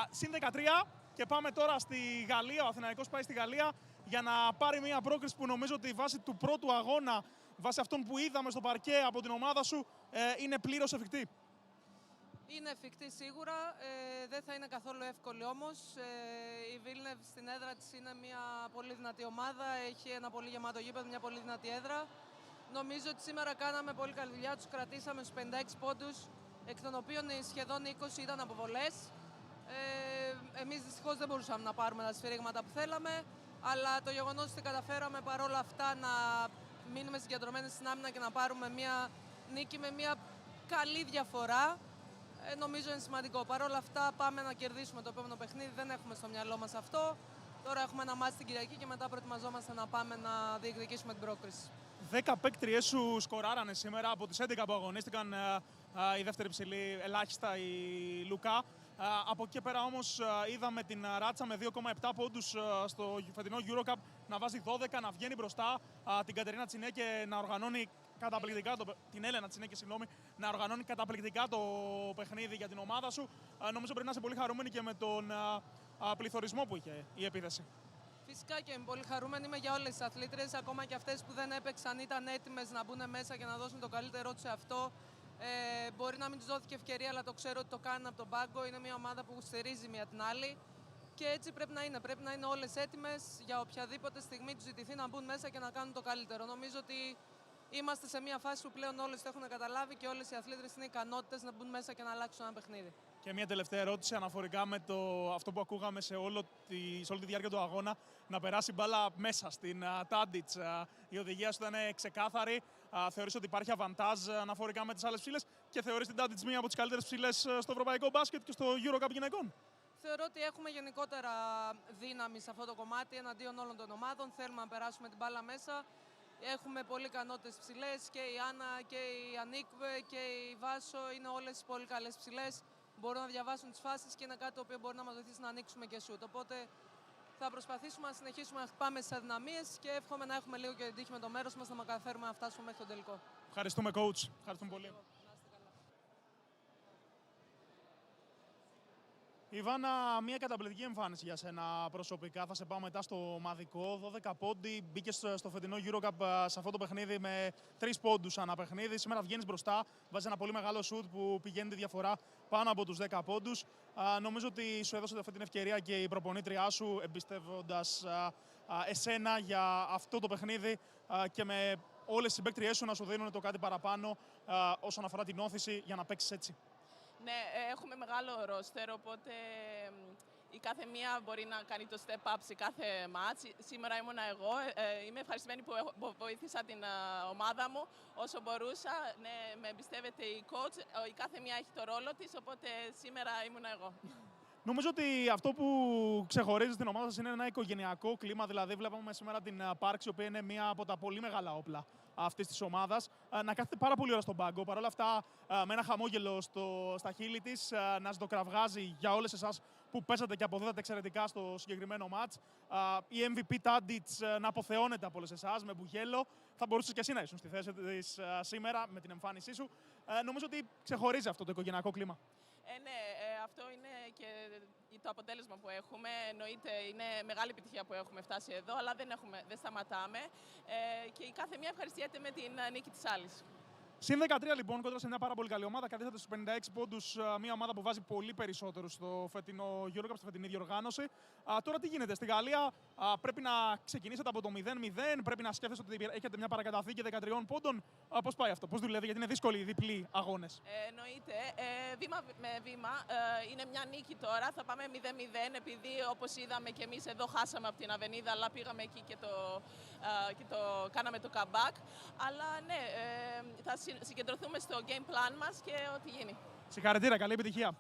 Συν 13 και πάμε τώρα στη Γαλλία. Ο Αθηναϊκός πάει στη Γαλλία για να πάρει μια πρόκριση που νομίζω ότι βάσει του πρώτου αγώνα, βάσει αυτών που είδαμε στο παρκέ από την ομάδα σου, είναι πλήρως εφικτή. Είναι εφικτή σίγουρα, δεν θα είναι καθόλου εύκολη όμως. Η Villeneuve στην έδρα της είναι μια πολύ δυνατή ομάδα, έχει ένα πολύ γεμάτο γήπεδο, μια πολύ δυνατή έδρα. Νομίζω ότι σήμερα κάναμε πολύ καλή δουλειά, τους κρατήσαμε στους 56 πόντους, εκ των οποίων σχεδόν 20 ήταν αποβολές. Εμείς δυστυχώς δεν μπορούσαμε να πάρουμε τα σφυρίγματα που θέλαμε, αλλά το γεγονός ότι καταφέραμε παρόλα αυτά να μείνουμε συγκεντρωμένοι στην άμυνα και να πάρουμε μια νίκη με μια καλή διαφορά, νομίζω είναι σημαντικό. Παρ' όλα αυτά πάμε να κερδίσουμε το επόμενο παιχνίδι, δεν έχουμε στο μυαλό μας αυτό. Τώρα έχουμε ένα μάτς την Κυριακή και μετά προετοιμαζόμαστε να πάμε να διεκδικήσουμε την πρόκριση. 10 παίκτριές σου σκοράρανε σήμερα από τις 11 που αγωνίστηκαν, η δεύτερη ψηλή ελάχιστα η Λουκά. Από εκεί πέρα όμως είδαμε την Ράτσα με 2,7 πόντους στο φετινό EuroCup να βάζει 12, να βγαίνει μπροστά, την Κατερίνα Τσινέκε να οργανώνει καταπληκτικά την Έλενα Τσινέκε, συγγνώμη, να οργανώνει καταπληκτικά το παιχνίδι για την ομάδα σου. Νομίζω πρέπει να είσαι πολύ χαρούμενη και με τον πληθωρισμό που είχε η επίθεση. Φυσικά και είμαι πολύ χαρούμενη, είμαι για όλες τις αθλήτριες, ακόμα και αυτές που δεν έπαιξαν ήταν έτοιμες να μπουν μέσα και να δώσουν το καλύτερό τους σε αυτό. Μπορεί να μην τους δόθηκε ευκαιρία, αλλά το ξέρω ότι το κάνουν από τον πάγκο. Είναι μια ομάδα που στηρίζει μία την άλλη και έτσι πρέπει να είναι. Πρέπει να είναι όλες έτοιμες για οποιαδήποτε στιγμή τους ζητηθεί να μπουν μέσα και να κάνουν το καλύτερο. Νομίζω ότι είμαστε σε μια φάση που πλέον όλες το έχουν καταλάβει και όλες οι αθλήτριες είναι ικανότητες να μπουν μέσα και να αλλάξουν ένα παιχνίδι. Και μια τελευταία ερώτηση αναφορικά με αυτό που ακούγαμε σε όλη τη διάρκεια του αγώνα, να περάσει μπάλα μέσα στην Τάντιτς. Η οδηγία σου ήταν ξεκάθαρη. Θεωρείς ότι υπάρχει αβαντάζ αναφορικά με τις άλλες ψήλες και θεωρείς την Τάντιτς μία από τις καλύτερες ψήλες στο ευρωπαϊκό μπάσκετ και στο EuroCup γυναικών? Θεωρώ ότι έχουμε γενικότερα δύναμη σε αυτό το κομμάτι εναντίον όλων των ομάδων. Θέλουμε να περάσουμε την μπάλα μέσα. Έχουμε πολύ ικανότητες ψηλές και η Άννα και η Ανίκβε και η Βάσο είναι όλες πολύ καλές ψηλές. Μπορούν να διαβάσουν τις φάσεις και είναι κάτι το οποίο μπορεί να μας βοηθήσει να ανοίξουμε και σουτ. Οπότε θα προσπαθήσουμε να συνεχίσουμε να χτυπάμε στις αδυναμίες και εύχομαι να έχουμε λίγο και την τύχη με το μέρος μας να καταφέρουμε να φτάσουμε μέχρι τον τελικό. Ευχαριστούμε, coach. Ευχαριστούμε πολύ. Ιβάνα, μια καταπληκτική εμφάνιση για σένα προσωπικά. Θα σε πάω μετά στο ομαδικό. 12 πόντι. Μπήκες στο φετινό EuroCup σε αυτό το παιχνίδι με 3 πόντους ανά παιχνίδι. Σήμερα βγαίνεις μπροστά. Βάζεις ένα πολύ μεγάλο σουτ που πηγαίνει τη διαφορά πάνω από τους 10 πόντους. Νομίζω ότι σου έδωσε αυτή την ευκαιρία και η προπονήτριά σου, εμπιστεύοντας εσένα για αυτό το παιχνίδι και με όλες τις συμπαίκτριές σου να σου δίνουν το κάτι παραπάνω όσον αφορά την όθηση για να παίξεις έτσι. Ναι, έχουμε μεγάλο ρόστερ, οπότε η κάθε μία μπορεί να κάνει το step up σε κάθε μάτς. Σήμερα ήμουνα εγώ. Είμαι ευχαριστημένη που βοήθησα την ομάδα μου όσο μπορούσα. Ναι, με εμπιστεύεται η coach. Η κάθε μία έχει το ρόλο της, οπότε σήμερα ήμουνα εγώ. Νομίζω ότι αυτό που ξεχωρίζει την ομάδα σας είναι ένα οικογενειακό κλίμα. Δηλαδή, βλέπαμε σήμερα την Πάρξη, η οποία είναι μία από τα πολύ μεγάλα όπλα αυτής της ομάδας, να κάθεται πάρα πολύ ώρα στον πάγκο. Παρ' όλα αυτά, με ένα χαμόγελο στα χείλη της, να ζητοκραυγάζει για όλες εσάς που πέσατε και αποδίδατε εξαιρετικά στο συγκεκριμένο μάτς. Η MVP Tadic να αποθεώνεται από όλες εσάς με μπουγέλο. Θα μπορούσες και εσύ να ήσουν στη θέση της σήμερα με την εμφάνισή σου. Νομίζω ότι ξεχωρίζει αυτό το οικογενειακό κλίμα. Ναι, αυτό είναι και το αποτέλεσμα που έχουμε. Εννοείται είναι μεγάλη επιτυχία που έχουμε φτάσει εδώ, αλλά δεν σταματάμε και η κάθε μία ευχαριστιέται με την νίκη της άλλης. Συν 13 λοιπόν, κόντρα σε μια πάρα πολύ καλή ομάδα. Κατήσατε στους 56 πόντους, μια ομάδα που βάζει πολύ περισσότερους στο φετινό EuroCup, στη φετινή διοργάνωση. Τώρα τι γίνεται στη Γαλλία, πρέπει να ξεκινήσετε από το 0-0, πρέπει να σκέφτεστε ότι έχετε μια παρακαταθήκη 13 πόντων. Πώς πάει αυτό, πώς δουλεύει, γιατί είναι δύσκολοι οι διπλοί αγώνες? Εννοείται, βήμα με βήμα. Είναι μια νίκη τώρα, θα πάμε 0-0, επειδή όπως είδαμε και εμείς εδώ χάσαμε από την Αβενίδα, αλλά πήγαμε εκεί και κάναμε το comeback. Αλλά ναι, θα συγκεντρωθούμε στο game plan μας και ό,τι γίνει. Συγχαρητήρια, καλή επιτυχία.